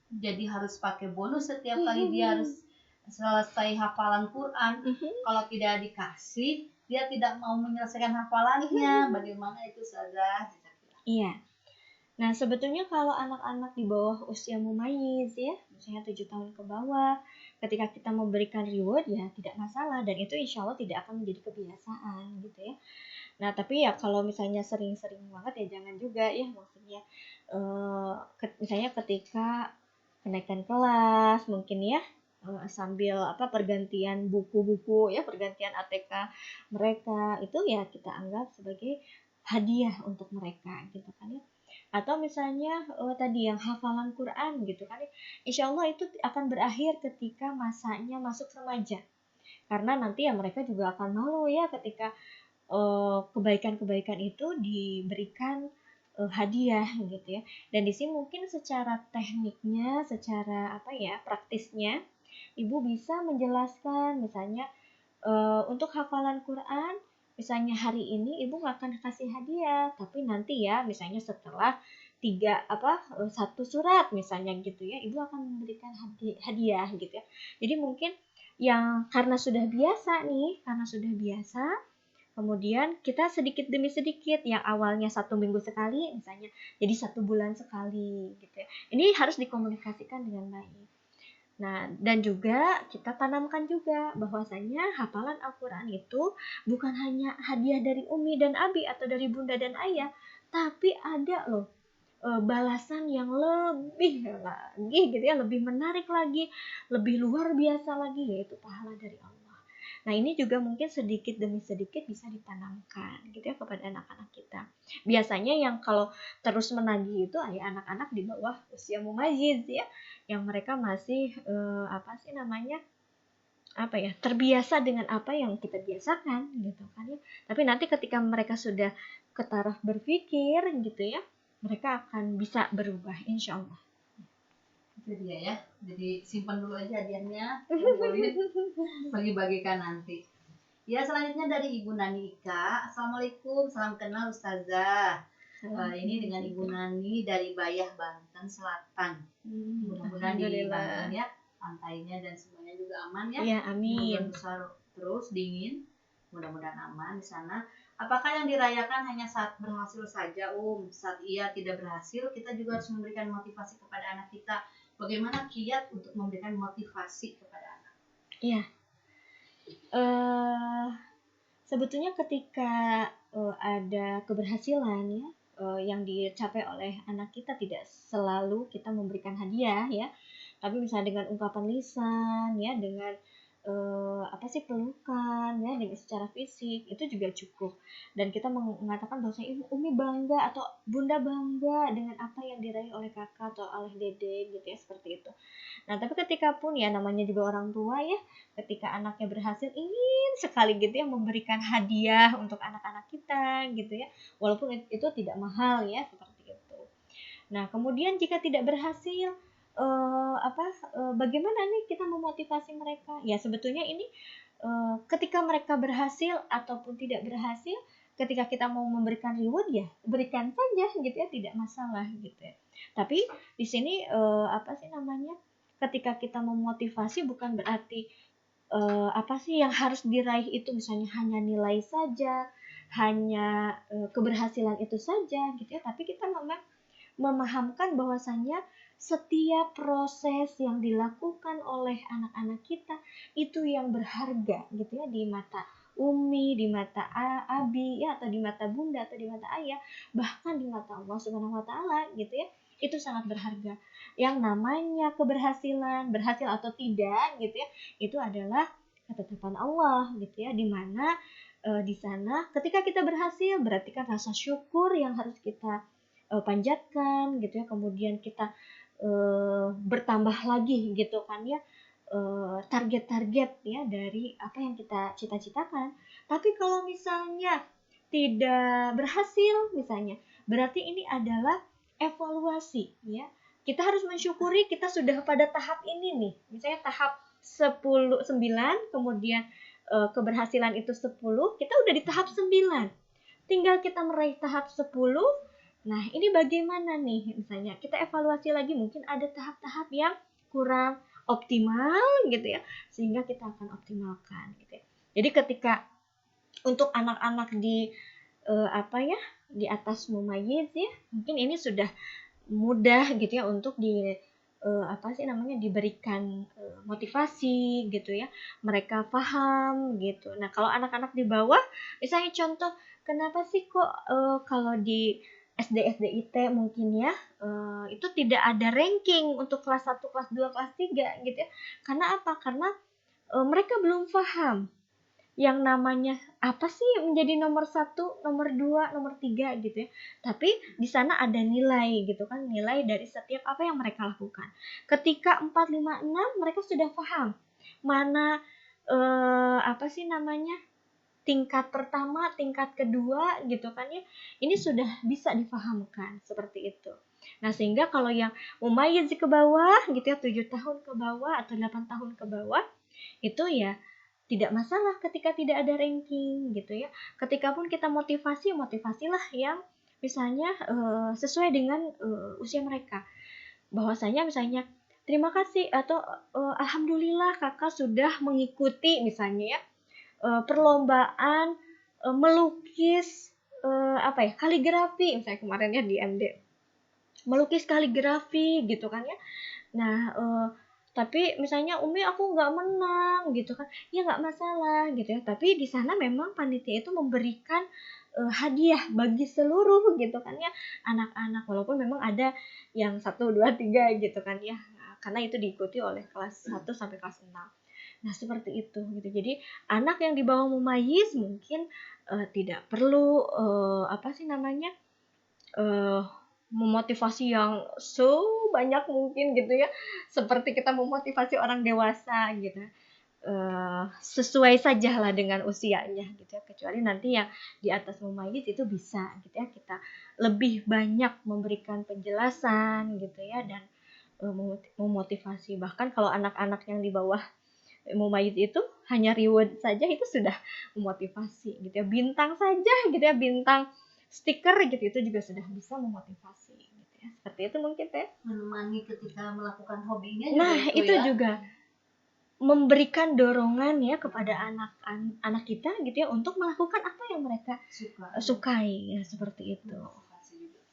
jadi harus pakai bonus setiap kali dia harus selesai hafalan Quran. Kalau tidak dikasih, dia tidak mau menyelesaikan hafalannya. Bagaimana itu Ustazah? Iya. Nah, sebetulnya kalau anak-anak di bawah usia mumayyiz ya, misalnya 7 tahun ke bawah, ketika kita memberikan reward ya tidak masalah, dan itu insya Allah tidak akan menjadi kebiasaan gitu ya. Nah, tapi ya kalau misalnya sering-sering banget ya jangan juga ya, maksudnya misalnya ketika kenaikan kelas mungkin ya, sambil pergantian buku-buku ya, pergantian ATK mereka, itu ya kita anggap sebagai hadiah untuk mereka gitu kan ya. Atau misalnya tadi yang hafalan Quran gitu kan, insya Allah itu akan berakhir ketika masanya masuk remaja, karena nanti ya mereka juga akan malu ya ketika kebaikan-kebaikan itu diberikan hadiah gitu ya. Dan di sini mungkin secara tekniknya, secara praktisnya, ibu bisa menjelaskan misalnya untuk hafalan Quran. Misalnya hari ini ibu nggak akan kasih hadiah, tapi nanti ya misalnya setelah 1 surat misalnya gitu ya, ibu akan memberikan hadiah gitu ya. Jadi mungkin yang karena sudah biasa, kemudian kita sedikit demi sedikit, yang awalnya 1 minggu sekali misalnya jadi 1 bulan sekali gitu ya. Ini harus dikomunikasikan dengan baik. Nah, dan juga kita tanamkan juga bahwasanya hafalan Al-Quran itu bukan hanya hadiah dari Umi dan Abi atau dari Bunda dan Ayah, tapi ada loh balasan yang lebih lagi gitu ya, lebih menarik lagi, lebih luar biasa lagi, yaitu pahala dari Allah. Nah, ini juga mungkin sedikit demi sedikit bisa ditanamkan gitu ya kepada anak-anak kita. Biasanya yang kalau terus menagih itu anak-anak di bawah usia mumayyiz ya, yang mereka masih terbiasa dengan apa yang kita biasakan gitu kan ya. Tapi nanti ketika mereka sudah ke taraf berpikir gitu ya, mereka akan bisa berubah insya Allah. Itu dia ya, jadi simpan dulu aja hadiahnya, bagi-bagikan nanti ya. Selanjutnya dari Ibu Nani Ika. Assalamualaikum, salam kenal Ustazah. Ini dengan Ibu Nani dari Bayah, Banten Selatan. Mudah-mudahan di Banten ya, pantainya dan semuanya juga aman ya. Ya, amin. Besar terus dingin, mudah-mudahan aman di sana. Apakah yang dirayakan hanya saat berhasil saja, Saat ia tidak berhasil, kita juga harus memberikan motivasi kepada anak kita. Bagaimana kiat untuk memberikan motivasi kepada anak? Iya. Sebetulnya ketika ada keberhasilan ya yang dicapai oleh anak kita, tidak selalu kita memberikan hadiah ya, tapi misalnya dengan ungkapan lisan ya, dengan pelukan ya, dengan secara fisik itu juga cukup, dan kita mengatakan bahwa Umi bangga atau Bunda bangga dengan apa yang diraih oleh kakak atau oleh dede gitu ya, seperti itu. Nah, tapi ketika pun ya namanya juga orang tua ya, ketika anaknya berhasil ingin sekali gitu ya memberikan hadiah untuk anak-anak kita gitu ya, walaupun itu tidak mahal ya, seperti itu. Nah, kemudian jika tidak berhasil, bagaimana nih kita memotivasi mereka? Ya sebetulnya ini ketika mereka berhasil ataupun tidak berhasil, ketika kita mau memberikan reward ya berikan saja gitu ya, tidak masalah gitu ya. Tapi di sini ketika kita memotivasi bukan berarti yang harus diraih itu misalnya hanya nilai saja, hanya keberhasilan itu saja gitu ya, tapi kita memang memahamkan bahwasanya setiap proses yang dilakukan oleh anak-anak kita itu yang berharga gitu ya, di mata Umi, di mata Abi ya, atau di mata Bunda, atau di mata Ayah, bahkan di mata Allah Subhanahu wa taala gitu ya. Itu sangat berharga. Yang namanya keberhasilan, berhasil atau tidak gitu ya, itu adalah ketetapan Allah gitu ya, di mana di sana ketika kita berhasil berarti kan rasa syukur yang harus kita panjatkan gitu ya, kemudian kita bertambah lagi gitu kan ya, target-target ya dari apa yang kita cita-citakan. Tapi kalau misalnya tidak berhasil misalnya, berarti ini adalah evaluasi ya. Kita harus mensyukuri kita sudah pada tahap ini nih. Misalnya tahap 9, kemudian keberhasilan itu 10, kita udah di tahap 9. Tinggal kita meraih tahap 10. Nah, ini bagaimana nih? Misalnya kita evaluasi lagi, mungkin ada tahap-tahap yang kurang optimal gitu ya, sehingga kita akan optimalkan gitu ya. Jadi ketika untuk anak-anak di di atas mumayyiz ya, mungkin ini sudah mudah gitu ya untuk diberikan motivasi gitu ya, mereka paham gitu. Nah, kalau anak-anak di bawah, misalnya contoh, kenapa sih kok kalau di SD IT mungkin ya itu tidak ada ranking untuk kelas 1, kelas 2, kelas 3 gitu ya. Karena apa? Karena mereka belum paham yang namanya apa sih menjadi nomor 1, nomor 2, nomor 3 gitu ya. Tapi di sana ada nilai gitu kan, nilai dari setiap apa yang mereka lakukan. Ketika 4, 5, 6 mereka sudah paham mana tingkat pertama, tingkat kedua gitu kan ya. Ini sudah bisa difahamkan seperti itu. Nah, sehingga kalau yang mumayyiz ke bawah gitu ya, 7 tahun ke bawah atau 8 tahun ke bawah, itu ya tidak masalah ketika tidak ada ranking gitu ya. Ketika pun kita motivasilah yang misalnya sesuai dengan usia mereka. Bahwasanya misalnya terima kasih atau alhamdulillah kakak sudah mengikuti misalnya ya perlombaan melukis kaligrafi misalnya kemarin ya di MD, melukis kaligrafi gitu kan ya. Nah tapi misalnya Umi aku nggak menang gitu kan, ya nggak masalah gitu ya. Tapi di sana memang panitia itu memberikan hadiah bagi seluruh gitu kan ya anak-anak, walaupun memang ada yang 1, 2, 3 gitu kan ya, karena itu diikuti oleh kelas 1 sampai kelas 6. Nah, seperti itu gitu. Jadi anak yang di bawah mumayyiz mungkin tidak perlu memotivasi yang banyak mungkin gitu ya, seperti kita memotivasi orang dewasa gitu. Sesuai saja lah dengan usianya gitu ya, kecuali nanti yang di atas mumayyiz itu bisa gitu ya, kita lebih banyak memberikan penjelasan gitu ya, dan memotivasi. Bahkan kalau anak-anak yang di bawah mumayyiz itu hanya reward saja itu sudah memotivasi gitu ya, bintang saja gitu ya, bintang stiker gitu, itu juga sudah bisa memotivasi gitu ya. Seperti itu mungkin teh, menemani ketika melakukan hobinya. Nah itu ya juga memberikan dorongan ya kepada anak kita gitu ya, untuk melakukan apa yang mereka sukai ya, seperti itu.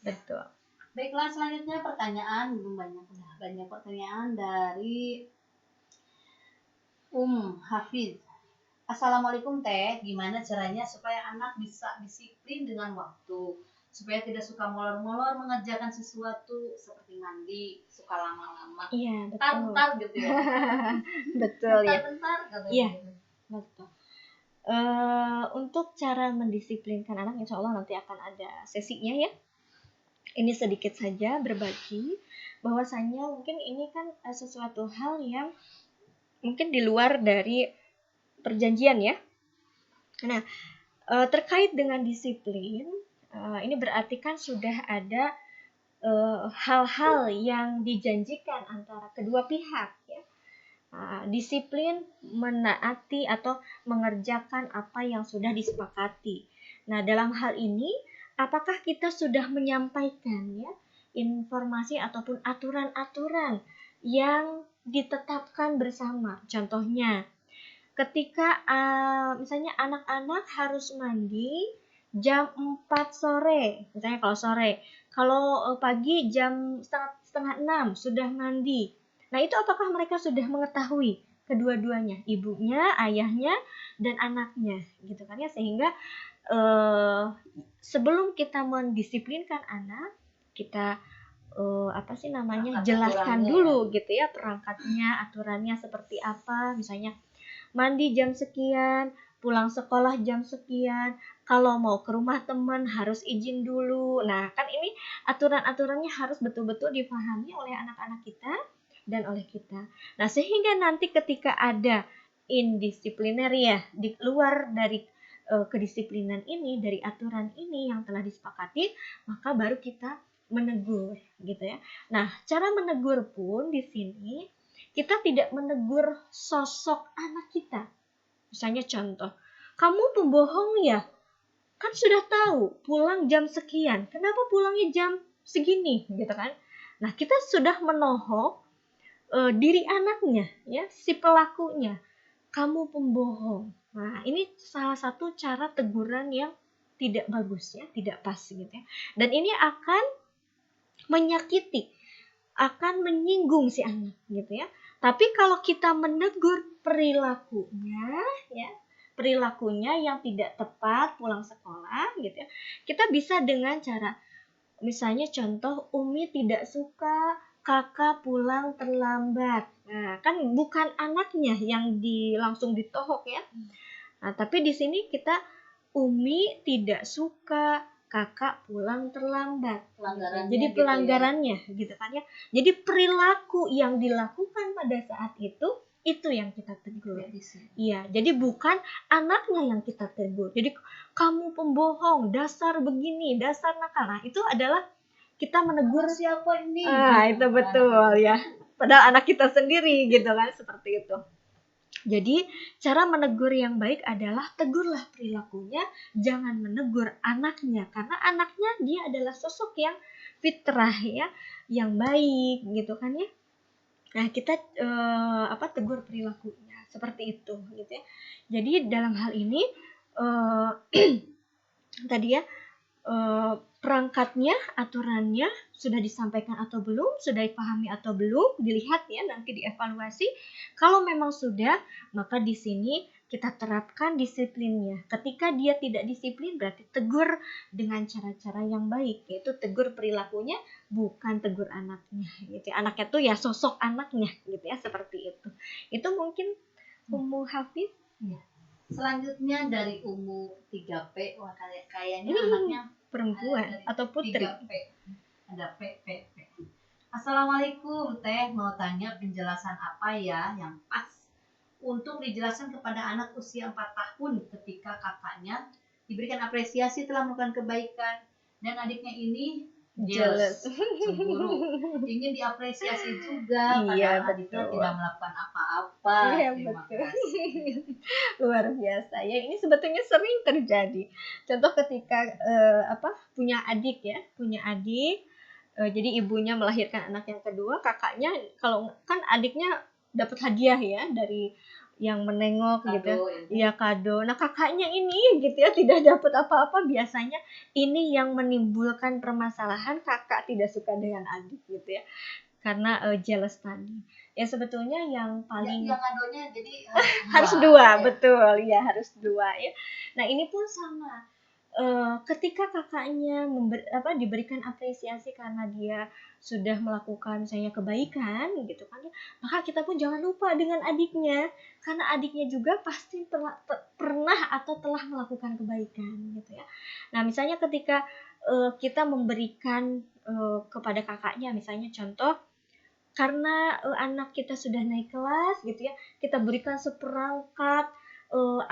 Betul. Baiklah, selanjutnya pertanyaan, belum banyak pertanyaan dari Hafiz. Assalamualaikum Teh, gimana caranya supaya anak bisa disiplin dengan waktu, supaya tidak suka molor-molor mengerjakan sesuatu seperti mandi, suka lama-lama. Iya, betul. Bentar gitu ya. Betul ya. Bentar katanya. Iya, betul. Untuk cara mendisiplinkan anak, insya Allah nanti akan ada sesinya ya. Ini sedikit saja berbagi bahwasanya mungkin ini kan sesuatu hal yang mungkin di luar dari perjanjian ya. Nah, terkait dengan disiplin, ini berarti kan sudah ada hal-hal yang dijanjikan antara kedua pihak ya. Disiplin menaati atau mengerjakan apa yang sudah disepakati. Nah, dalam hal ini apakah kita sudah menyampaikan ya informasi ataupun aturan-aturan yang ditetapkan bersama? Contohnya, ketika misalnya anak-anak harus mandi jam 4 sore, misalnya kalau sore. Kalau pagi jam setengah 6 sudah mandi. Nah, itu apakah mereka sudah mengetahui kedua-duanya, ibunya, ayahnya, dan anaknya, gitu kan ya, sehingga sebelum kita mendisiplinkan anak, kita jelaskan dulu gitu ya perangkatnya, aturannya seperti apa, misalnya mandi jam sekian, pulang sekolah jam sekian, kalau mau ke rumah teman harus izin dulu. Nah, kan ini aturan-aturannya harus betul-betul dipahami oleh anak-anak kita dan oleh kita. Nah, sehingga nanti ketika ada indisipliner ya, di luar dari kedisiplinan ini, dari aturan ini yang telah disepakati, maka baru kita menegur gitu ya. Nah, cara menegur pun di sini kita tidak menegur sosok anak kita. Misalnya contoh, kamu pembohong ya? Kan sudah tahu pulang jam sekian. Kenapa pulangnya jam segini gitu kan? Nah, kita sudah menohok diri anaknya ya, si pelakunya. Kamu pembohong. Nah, ini salah satu cara teguran yang tidak bagus ya, tidak pas gitu ya. Dan ini akan menyakiti, akan menyinggung si anak gitu ya. Tapi kalau kita menegur perilakunya yang tidak tepat pulang sekolah gitu ya, kita bisa dengan cara, misalnya contoh, Umi tidak suka kakak pulang terlambat. Nah, kan bukan anaknya yang langsung ditohok ya. Nah, tapi di sini kita, Umi tidak suka kakak pulang terlambat. Jadi pelanggarannya gitu kan ya. Jadi perilaku yang dilakukan pada saat itu yang kita tegur. Iya, jadi bukan anaknya yang kita tegur. Jadi kamu pembohong, dasar begini, dasar nakal. Nah, itu adalah kita menegur siapa ini? Itu betul ya. Padahal anak kita sendiri gitu kan, seperti itu. Jadi cara menegur yang baik adalah tegurlah perilakunya, jangan menegur anaknya, karena anaknya dia adalah sosok yang fitrah ya, yang baik gitu kan ya. Nah, kita tegur perilakunya seperti itu gitu ya. Jadi dalam hal ini tadi ya, perangkatnya, aturannya sudah disampaikan atau belum, sudah dipahami atau belum, dilihat ya, nanti dievaluasi. Kalau memang sudah, maka di sini kita terapkan disiplinnya. Ketika dia tidak disiplin, berarti tegur dengan cara-cara yang baik, yaitu tegur perilakunya, bukan tegur anaknya gitu ya. Anaknya tuh ya sosok anaknya gitu ya, seperti itu. Itu mungkin Ummu Hafiz. Ya. Selanjutnya dari Ummu 3P, wah kayaknya anaknya perempuan atau putri. 3P. Ada P. Assalamualaikum Teh, mau tanya penjelasan apa ya yang pas untuk dijelaskan kepada anak usia 4 tahun ketika kakaknya diberikan apresiasi telah melakukan kebaikan dan adiknya ini jealous, cemburu, ingin diapresiasi juga padahal adiknya tidak melakukan apa-apa. Iya, betul. Luar biasa ya, ini sebetulnya sering terjadi. Contoh ketika punya adik, jadi ibunya melahirkan anak yang kedua, kakaknya, kalau kan adiknya dapat hadiah ya dari yang menengok kado, gitu ya, kado. Nah, kakaknya ini gitu ya tidak dapat apa-apa, biasanya ini yang menimbulkan permasalahan, kakak tidak suka dengan adik gitu ya, karena jealous tadi. Ya sebetulnya yang paling yang kadonya jadi harus dua, betul ya, harus dua ya. Nah, ini pun sama. Ketika kakaknya diberikan apresiasi karena dia sudah melakukan misalnya kebaikan gitu kan ya, maka kita pun jangan lupa dengan adiknya, karena adiknya juga pasti pernah atau telah melakukan kebaikan gitu ya. Nah, misalnya ketika kita memberikan kepada kakaknya, misalnya contoh, karena anak kita sudah naik kelas gitu ya, kita berikan seperangkat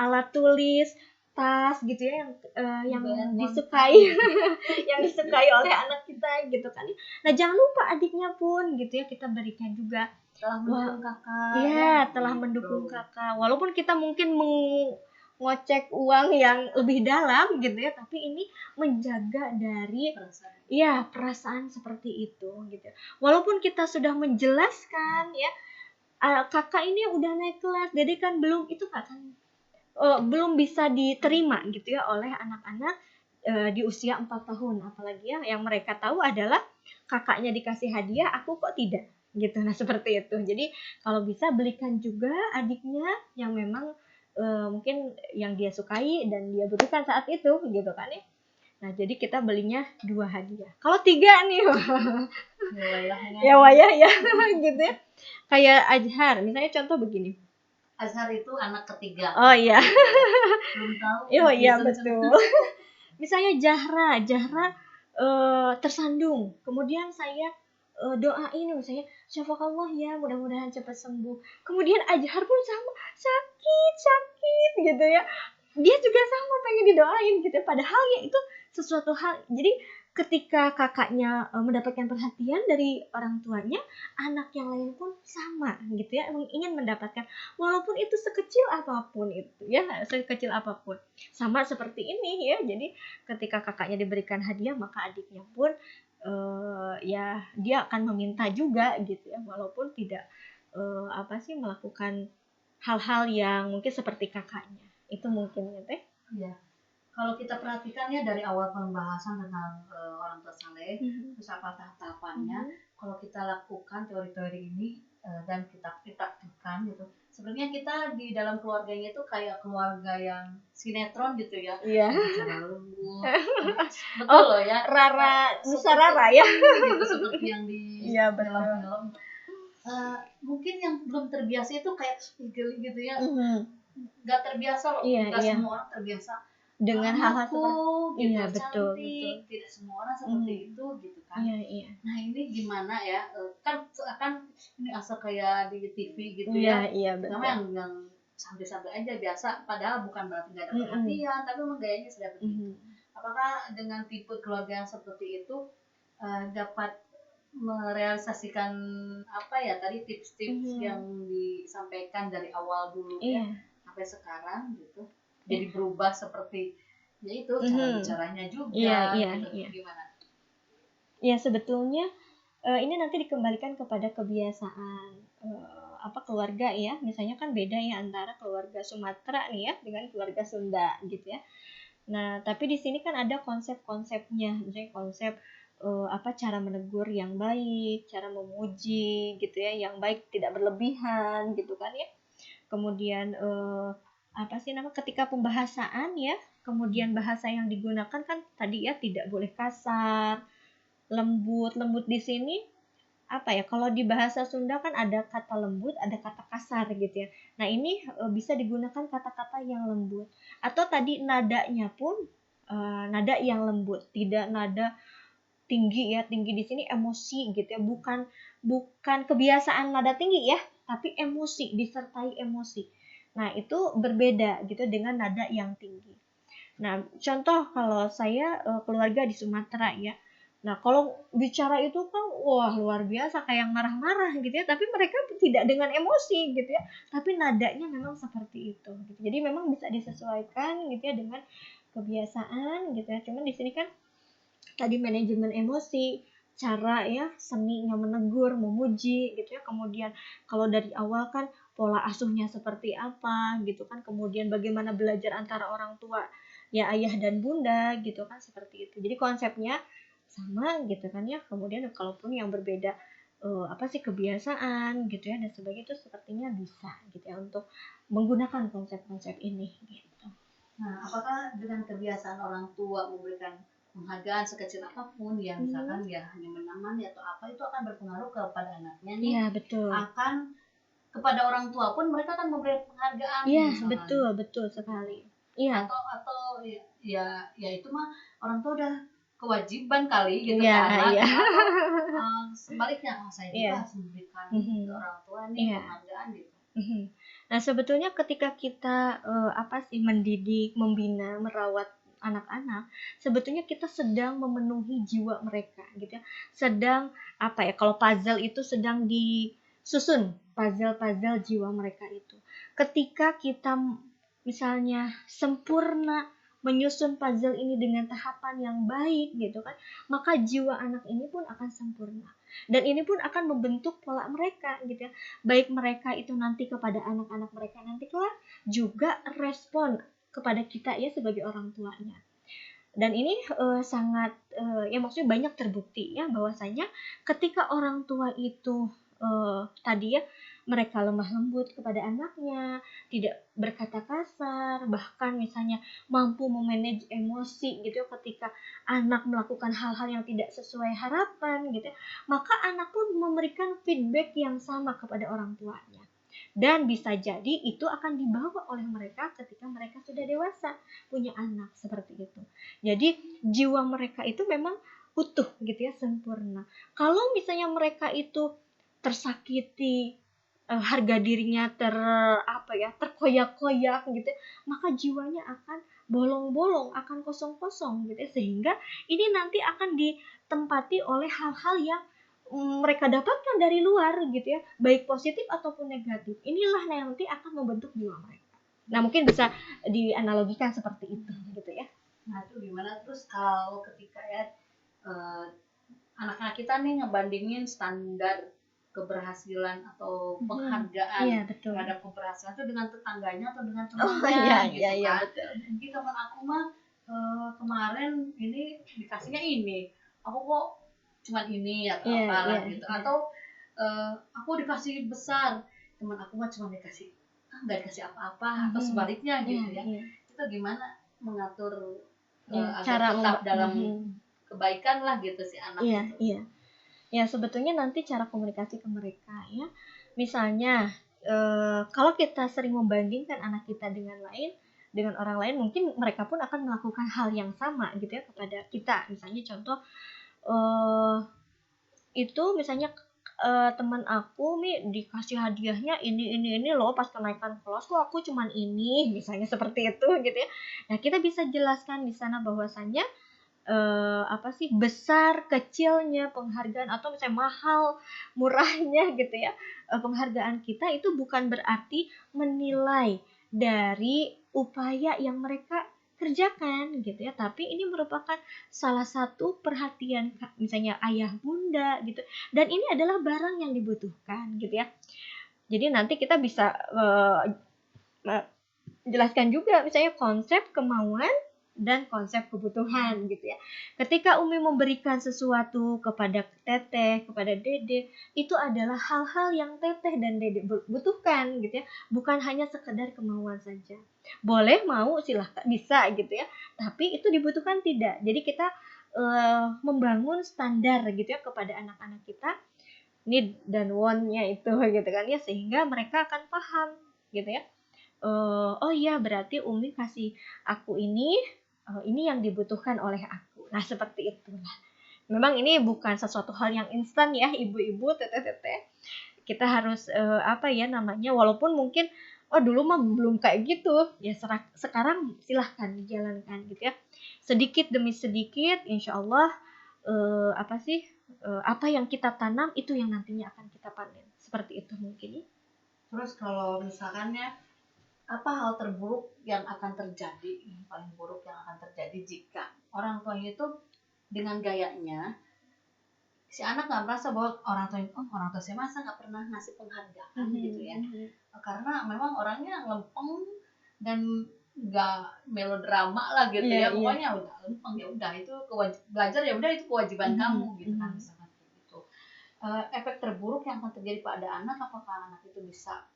alat tulis, tas gitu ya, yang disukai yang disukai oleh anak kita gitu kan. Nah, jangan lupa adiknya pun gitu ya, kita berikan juga. Telah mendukung kakak. Iya, telah mendukung kakak. Walaupun kita mungkin ngocek uang yang lebih dalam gitu ya, tapi ini menjaga dari perasaan seperti itu gitu. Walaupun kita sudah menjelaskan ya, kakak ini udah naik kelas, jadi kan belum, itu kan belum bisa diterima gitu ya oleh anak-anak di usia 4 tahun, apalagi ya yang mereka tahu adalah kakaknya dikasih hadiah, aku kok tidak gitu. Nah seperti itu. Jadi kalau bisa belikan juga adiknya yang memang mungkin yang dia sukai dan dia butuhkan saat itu gitu kan ya. Nah jadi kita belinya 2 hadiah. Kalau 3 nih ya wayah ya gitu ya. Kayak Azhar misalnya, contoh begini. Azhar itu anak ketiga. Oh iya. Belum tahu. Oh iya betul. Misalnya Jahra tersandung, kemudian saya doain misalnya syafakallah ya, mudah-mudahan cepat sembuh. Kemudian Azhar pun sama, sakit gitu ya, dia juga sama pengen didoain gitu. Padahal ya itu sesuatu hal. Jadi ketika kakaknya mendapatkan perhatian dari orang tuanya, anak yang lain pun sama gitu ya, ingin mendapatkan, walaupun itu sekecil apapun itu ya, sekecil apapun. Sama seperti ini ya. Jadi ketika kakaknya diberikan hadiah, maka adiknya pun ya dia akan meminta juga gitu ya, walaupun tidak melakukan hal-hal yang mungkin seperti kakaknya. Itu mungkin ya Teh. Iya. Kalau kita perhatikan ya dari awal pembahasan tentang orang tua saleh, terus apa tahapannya, kalau kita lakukan teori-teori ini dan kita praktikkan gitu, sebenarnya kita di dalam keluarganya itu kayak keluarga yang sinetron gitu ya. Iya. Bicara lembut, betul loh ya. Rara, Nusa Rara ya. Gitu, seperti yang di Iya, film-film. Mungkin yang belum terbiasa itu kayak geli gitu ya. Nggak terbiasa loh. Iya, Nggak iya. semua orang terbiasa Dengan hal-hal seperti gitu, iya, betul. Tidak semua orang seperti itu gitu kan. Iya. Nah ini gimana ya, kan ini asal kayak di TV gitu Iya, ya. iya betul. Sama yang santai-santai aja biasa, padahal bukan berarti nggak ada perhatian, tapi memang gayanya seperti itu. Apakah dengan tipe keluarga yang seperti itu dapat merealisasikan apa ya tadi tips-tips yang disampaikan dari awal dulu ya sampai sekarang gitu, jadi berubah seperti yaitu cara bicaranya juga gitu. Gimana? Ya sebetulnya ini nanti dikembalikan kepada kebiasaan keluarga ya. Misalnya kan beda ya antara keluarga Sumatera nih ya dengan keluarga Sunda gitu ya. Nah tapi di sini kan ada konsep-konsepnya, misalnya konsep cara menegur yang baik, cara memuji gitu ya, yang baik tidak berlebihan gitu kan ya. Kemudian ketika pembahasan ya, kemudian bahasa yang digunakan kan tadi ya tidak boleh kasar, lembut di sini kalau di bahasa Sunda kan ada kata lembut, ada kata kasar gitu ya. Nah ini bisa digunakan kata-kata yang lembut, atau tadi nadanya pun nada yang lembut, tidak nada tinggi ya. Tinggi di sini emosi gitu ya, bukan kebiasaan nada tinggi ya, tapi emosi, disertai emosi. Nah itu berbeda gitu dengan nada yang tinggi. Nah contoh kalau saya keluarga di Sumatera ya, nah kalau bicara itu kan wah luar biasa, kayak marah-marah gitu ya, tapi mereka tidak dengan emosi gitu ya, tapi nadanya memang seperti itu gitu. Jadi memang bisa disesuaikan gitu ya dengan kebiasaan gitu ya. Cuman di sini kan tadi manajemen emosi, cara ya seninya menegur, memuji gitu ya. Kemudian kalau dari awal kan pola asuhnya seperti apa gitu kan. Kemudian bagaimana belajar antara orang tua ya, ayah dan bunda gitu kan, seperti itu. Jadi konsepnya sama gitu kan ya. Kemudian kalaupun yang berbeda kebiasaan gitu ya dan sebagainya, itu sepertinya bisa gitu ya untuk menggunakan konsep-konsep ini gitu. Nah apakah dengan kebiasaan orang tua memberikan penghargaan sekecil apapun ya, misalkan ya hanya menemani atau apa, itu akan berpengaruh kepada anaknya nih. Iya betul. Akan kepada orang tua pun mereka akan memberi penghargaan. Iya betul sekali. Iya. Atau ya itu mah orang tua udah kewajiban kali gitu kan. Iya. Sebaliknya saya juga harus memberikan ke orang tua nih penghargaan gitu. Nah sebetulnya ketika kita mendidik, membina, merawat anak-anak, sebetulnya kita sedang memenuhi jiwa mereka gitu ya. Sedang kalau puzzle itu sedang disusun, puzzle jiwa mereka itu. Ketika kita misalnya sempurna menyusun puzzle ini dengan tahapan yang baik gitu kan, maka jiwa anak ini pun akan sempurna. Dan ini pun akan membentuk pola mereka gitu ya. Baik mereka itu nanti kepada anak-anak mereka nanti kelak, juga respon kepada kita ya sebagai orang tuanya. Dan ini sangat ya maksudnya banyak terbukti ya bahwasanya ketika orang tua itu tadi ya mereka lemah lembut kepada anaknya, tidak berkata kasar, bahkan misalnya mampu memanage emosi gitu ya ketika anak melakukan hal-hal yang tidak sesuai harapan gitu ya, maka anak pun memberikan feedback yang sama kepada orang tuanya. Dan bisa jadi itu akan dibawa oleh mereka ketika mereka sudah dewasa, punya anak seperti itu. Jadi jiwa mereka itu memang utuh gitu ya, sempurna. Kalau misalnya mereka itu tersakiti, harga dirinya terkoyak-koyak gitu ya, maka jiwanya akan bolong-bolong, akan kosong-kosong gitu ya, sehingga ini nanti akan ditempati oleh hal-hal yang mereka dapatkan dari luar gitu ya, baik positif ataupun negatif. Inilah yang nanti akan membentuk jiwa mereka. Nah, mungkin bisa dianalogikan seperti itu gitu ya. Nah, itu gimana terus kalau ketika ya anak-anak kita nih ngebandingin standar keberhasilan atau penghargaan terhadap keberhasilan itu dengan tetangganya atau dengan temannya gitu kan. Betul. Jadi teman aku mah kemarin ini dikasihnya ini, aku kok cuman ini atau apalah gitu. Atau aku dikasih besar, teman aku mah cuma dikasih nggak dikasih apa-apa atau sebaliknya gitu ya. Itu gimana mengatur agar tetap dalam kebaikan lah gitu si anak. Ya sebetulnya nanti cara komunikasi ke mereka ya. Misalnya kalau kita sering membandingkan anak kita dengan orang lain, mungkin mereka pun akan melakukan hal yang sama gitu ya kepada kita. Misalnya contoh itu misalnya teman aku nih dikasih hadiahnya ini loh pas kenaikan kelas kok aku cuman ini, misalnya seperti itu gitu ya. Nah, kita bisa jelaskan di sana bahwasannya besar kecilnya penghargaan atau misalnya mahal murahnya gitu ya, penghargaan kita itu bukan berarti menilai dari upaya yang mereka kerjakan gitu ya, tapi ini merupakan salah satu perhatian misalnya ayah bunda gitu, dan ini adalah barang yang dibutuhkan gitu ya. Jadi nanti kita bisa jelaskan juga misalnya konsep kemauan dan konsep kebutuhan gitu ya. Ketika Umi memberikan sesuatu kepada Teteh, kepada Dede, itu adalah hal-hal yang Teteh dan Dede butuhkan gitu ya, bukan hanya sekedar kemauan saja. Boleh mau silahkan bisa gitu ya, tapi itu dibutuhkan tidak. Jadi kita membangun standar gitu ya kepada anak-anak kita, need dan want-nya itu gitu kan ya, sehingga mereka akan paham gitu ya. Oh iya berarti Umi kasih aku ini yang dibutuhkan oleh aku. Nah seperti itulah. Memang ini bukan sesuatu hal yang instan ya ibu-ibu, teteh-teteh. Kita harus walaupun mungkin dulu mah belum kayak gitu ya, sekarang silahkan dijalankan gitu ya. Sedikit demi sedikit insya Allah apa yang kita tanam itu yang nantinya akan kita panen. Seperti itu mungkin ya. Terus kalau misalkannya apa hal terburuk yang akan terjadi, paling buruk yang akan terjadi jika orang tuanya itu dengan gayanya si anak nggak merasa bahwa orang tua saya masa nggak pernah ngasih penghargaan gitu ya, karena memang orangnya lempeng dan nggak melodrama lah gitu pokoknya udah lempeng ya udah itu belajar ya udah itu kewajiban kamu gitu kan, misalkan gitu. Efek terburuk yang akan terjadi pada anak, apakah anak itu bisa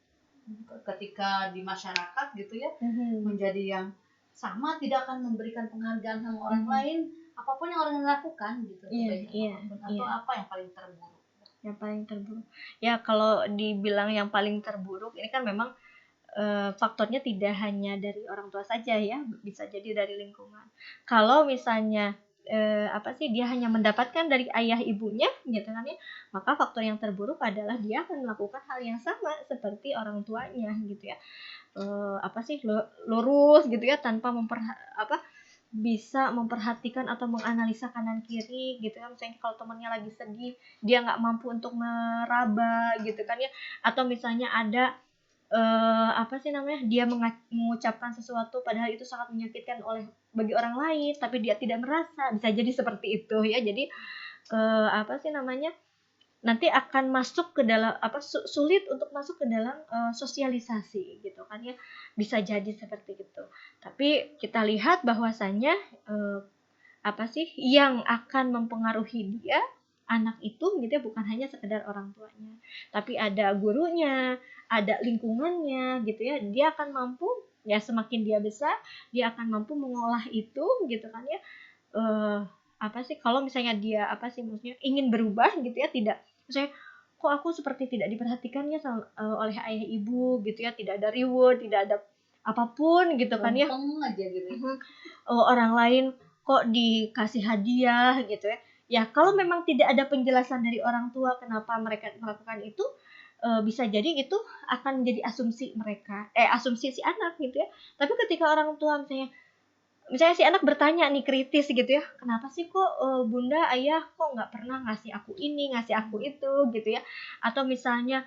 ketika di masyarakat gitu ya menjadi yang sama, tidak akan memberikan penghargaan sama orang lain apapun yang orang lakukan gitu, atau apa yang paling terburuk? Yang paling terburuk ya, kalau dibilang yang paling terburuk ini kan memang faktornya tidak hanya dari orang tua saja ya, bisa jadi dari lingkungan. Kalau misalnya dia hanya mendapatkan dari ayah ibunya gitu kan ya, maka faktor yang terburuk adalah dia akan melakukan hal yang sama seperti orang tuanya gitu ya. Lurus gitu ya, tanpa bisa memperhatikan atau menganalisa kanan kiri gitu ya. Misalnya kalau temannya lagi sedih, dia nggak mampu untuk meraba gitu kan ya, atau misalnya ada dia mengucapkan sesuatu padahal itu sangat menyakitkan bagi orang lain, tapi dia tidak merasa, bisa jadi seperti itu ya. Jadi nanti akan masuk ke dalam sulit untuk masuk ke dalam sosialisasi gitu kan ya, bisa jadi seperti itu. Tapi kita lihat bahwasannya apa sih yang akan mempengaruhi dia anak itu gitu ya, bukan hanya sekedar orang tuanya, tapi ada gurunya, ada lingkungannya gitu ya. Dia akan mampu ya, semakin dia besar dia akan mampu mengolah itu gitu kan ya. Apa sih kalau misalnya dia apa sih maksudnya ingin berubah gitu ya, tidak misalnya kok aku seperti tidak diperhatikannya oleh ayah ibu gitu ya, tidak ada reward, tidak ada apapun gitu kan ya. Lempeng aja gitu. Orang lain kok dikasih hadiah gitu ya. Ya kalau memang tidak ada penjelasan dari orang tua kenapa mereka melakukan itu, bisa jadi itu akan menjadi asumsi mereka, asumsi si anak gitu ya. Tapi ketika orang tua misalnya si anak bertanya nih kritis gitu ya, kenapa sih kok bunda ayah kok nggak pernah ngasih aku ini, ngasih aku itu gitu ya, atau misalnya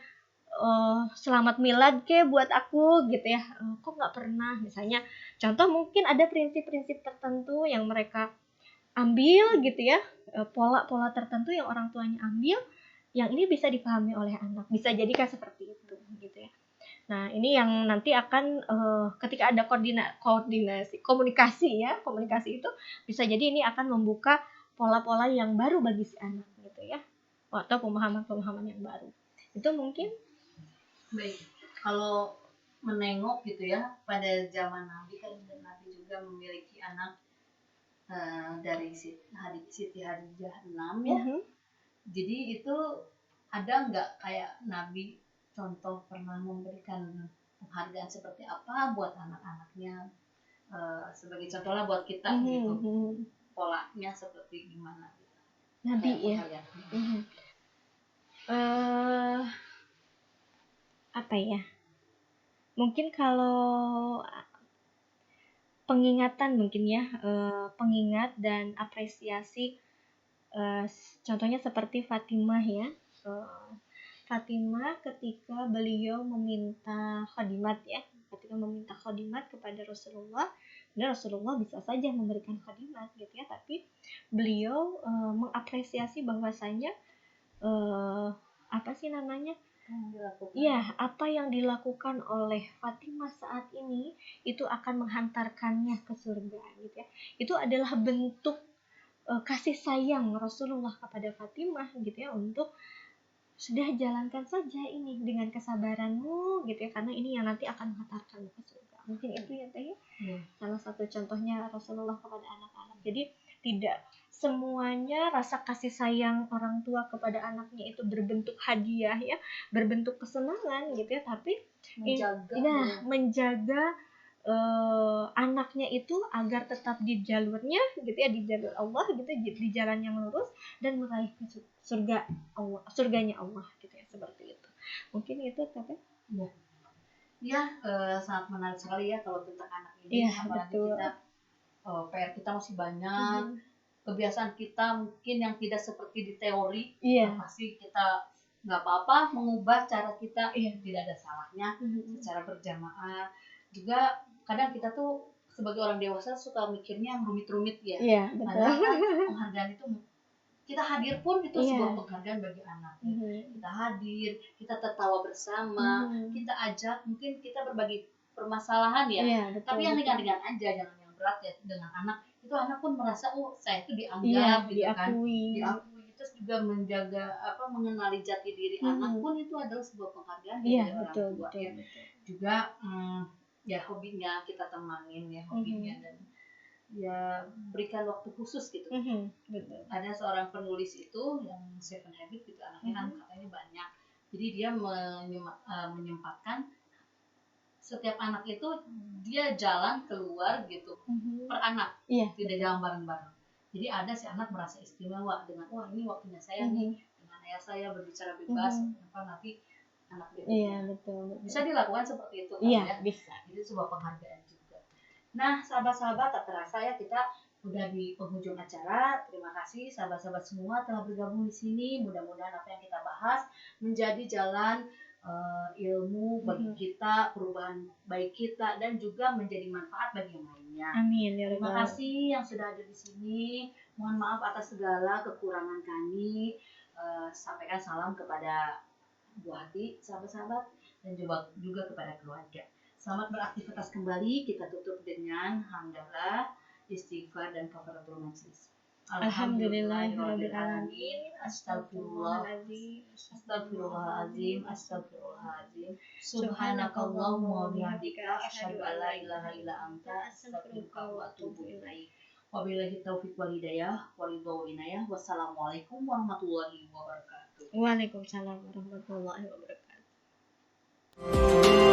selamat milad ke buat aku gitu ya, kok nggak pernah misalnya. Contoh mungkin ada prinsip-prinsip tertentu yang mereka ambil gitu ya, pola-pola tertentu yang orang tuanya ambil, yang ini bisa dipahami oleh anak, bisa jadikan seperti itu gitu ya. Nah ini yang nanti akan ketika ada koordinasi komunikasi itu bisa jadi ini akan membuka pola-pola yang baru bagi si anak gitu ya, atau pemahaman-pemahaman yang baru itu mungkin. Baik, kalau menengok gitu ya pada zaman Nabi kan, Nabi juga memiliki anak dari Siti Hadijah 6 ya. Jadi itu ada nggak kayak Nabi contoh pernah memberikan penghargaan seperti apa buat anak-anaknya, sebagai contoh lah buat kita gitu, polanya seperti gimana gitu. Nabi ya. Apa ya? Mungkin kalau pengingatan mungkin ya, pengingat dan apresiasi, contohnya seperti Fatimah ya. Fatimah ketika beliau meminta khadimat ya, ketika meminta khadimat kepada Rasulullah, dan Rasulullah bisa saja memberikan khadimat gitu ya, tapi beliau mengapresiasi bahwasanya apa sih namanya? Ya, apa yang dilakukan oleh Fatimah saat ini itu akan menghantarkannya ke surga gitu ya. Itu adalah bentuk kasih sayang Rasulullah kepada Fatimah gitu ya, untuk sudah jalankan saja ini dengan kesabaranmu gitu ya, karena ini yang nanti akan menghantarkanmu ke surga. Mungkin itu ya Teh. Salah satu contohnya Rasulullah kepada anak-anak. Jadi tidak semuanya rasa kasih sayang orang tua kepada anaknya itu berbentuk hadiah ya, berbentuk kesenangan gitu ya, tapi menjaga anaknya itu agar tetap di jalurnya gitu ya, di jalur Allah gitu, di jalan yang lurus dan meraih surga Allah, surganya Allah gitu ya, seperti itu. Mungkin itu Teh. Ya, sangat menarik sekali ya kalau tentang anak ini. Ya, apalagi betul. kita PR kita masih banyak, kebiasaan kita mungkin yang tidak seperti di teori. Pasti kita nggak apa-apa mengubah cara kita, tidak ada salahnya secara berjamaah. Juga kadang kita tuh sebagai orang dewasa suka mikirnya yang rumit-rumit ya. Padahal kan penghargaan itu, kita hadir pun itu sebuah penghargaan bagi anak. Kita hadir, kita tertawa bersama, kita ajak, mungkin kita berbagi permasalahan ya. Tapi yang ringan-ringan aja, jangan yang berat ya. Dengan anak itu, anak pun merasa saya itu dianggap gitu kan, diakui. Terus juga menjaga mengenali jati diri anak pun itu adalah sebuah penghargaan dari orang tua ya. Juga ya hobinya kita temanin ya, hobinya dan ya berikan waktu khusus gitu. Ada seorang penulis itu yang Seven Habits gitu, anaknya kan katanya banyak, jadi dia menyempatkan setiap anak itu dia jalan keluar gitu per anak, tidak jalan bareng-bareng. Jadi ada si anak merasa istimewa dengan ini waktunya saya nih dengan ayah saya berbicara bebas, nanti anak berikutnya. Betul. Bisa dilakukan seperti itu kan ya? Bisa. Itu sebuah penghargaan juga. Nah, sahabat-sahabat, tak terasa ya kita udah di penghujung acara. Terima kasih sahabat-sahabat semua telah bergabung di sini. Mudah-mudahan apa yang kita bahas menjadi jalan ilmu bagi kita, perubahan baik kita, dan juga menjadi manfaat bagi yang lainnya. Amin ya Terima Rabbal. kasih yang sudah ada di sini. Mohon maaf atas segala kekurangan kami. Sampaikan salam kepada Bu Hati, sahabat-sahabat, dan juga kepada keluarga. Selamat beraktivitas kembali. Kita tutup dengan hamdalah. istighfar dan kafaratul majlis. Alhamdulillahirabbil alamin. Astagfirullahaladzim. Astagfirullahaladzim. Subhanakallahumma wa bihamdika asyhadu an la ilaha illa anta astaghfiruka wa atubu ilaik. Wabillahi taufiq wal hidayah waridho wal inayah. Wassalamualaikum warahmatullahi wabarakatuh. Waalaikumsalam warahmatullahi wabarakatuh.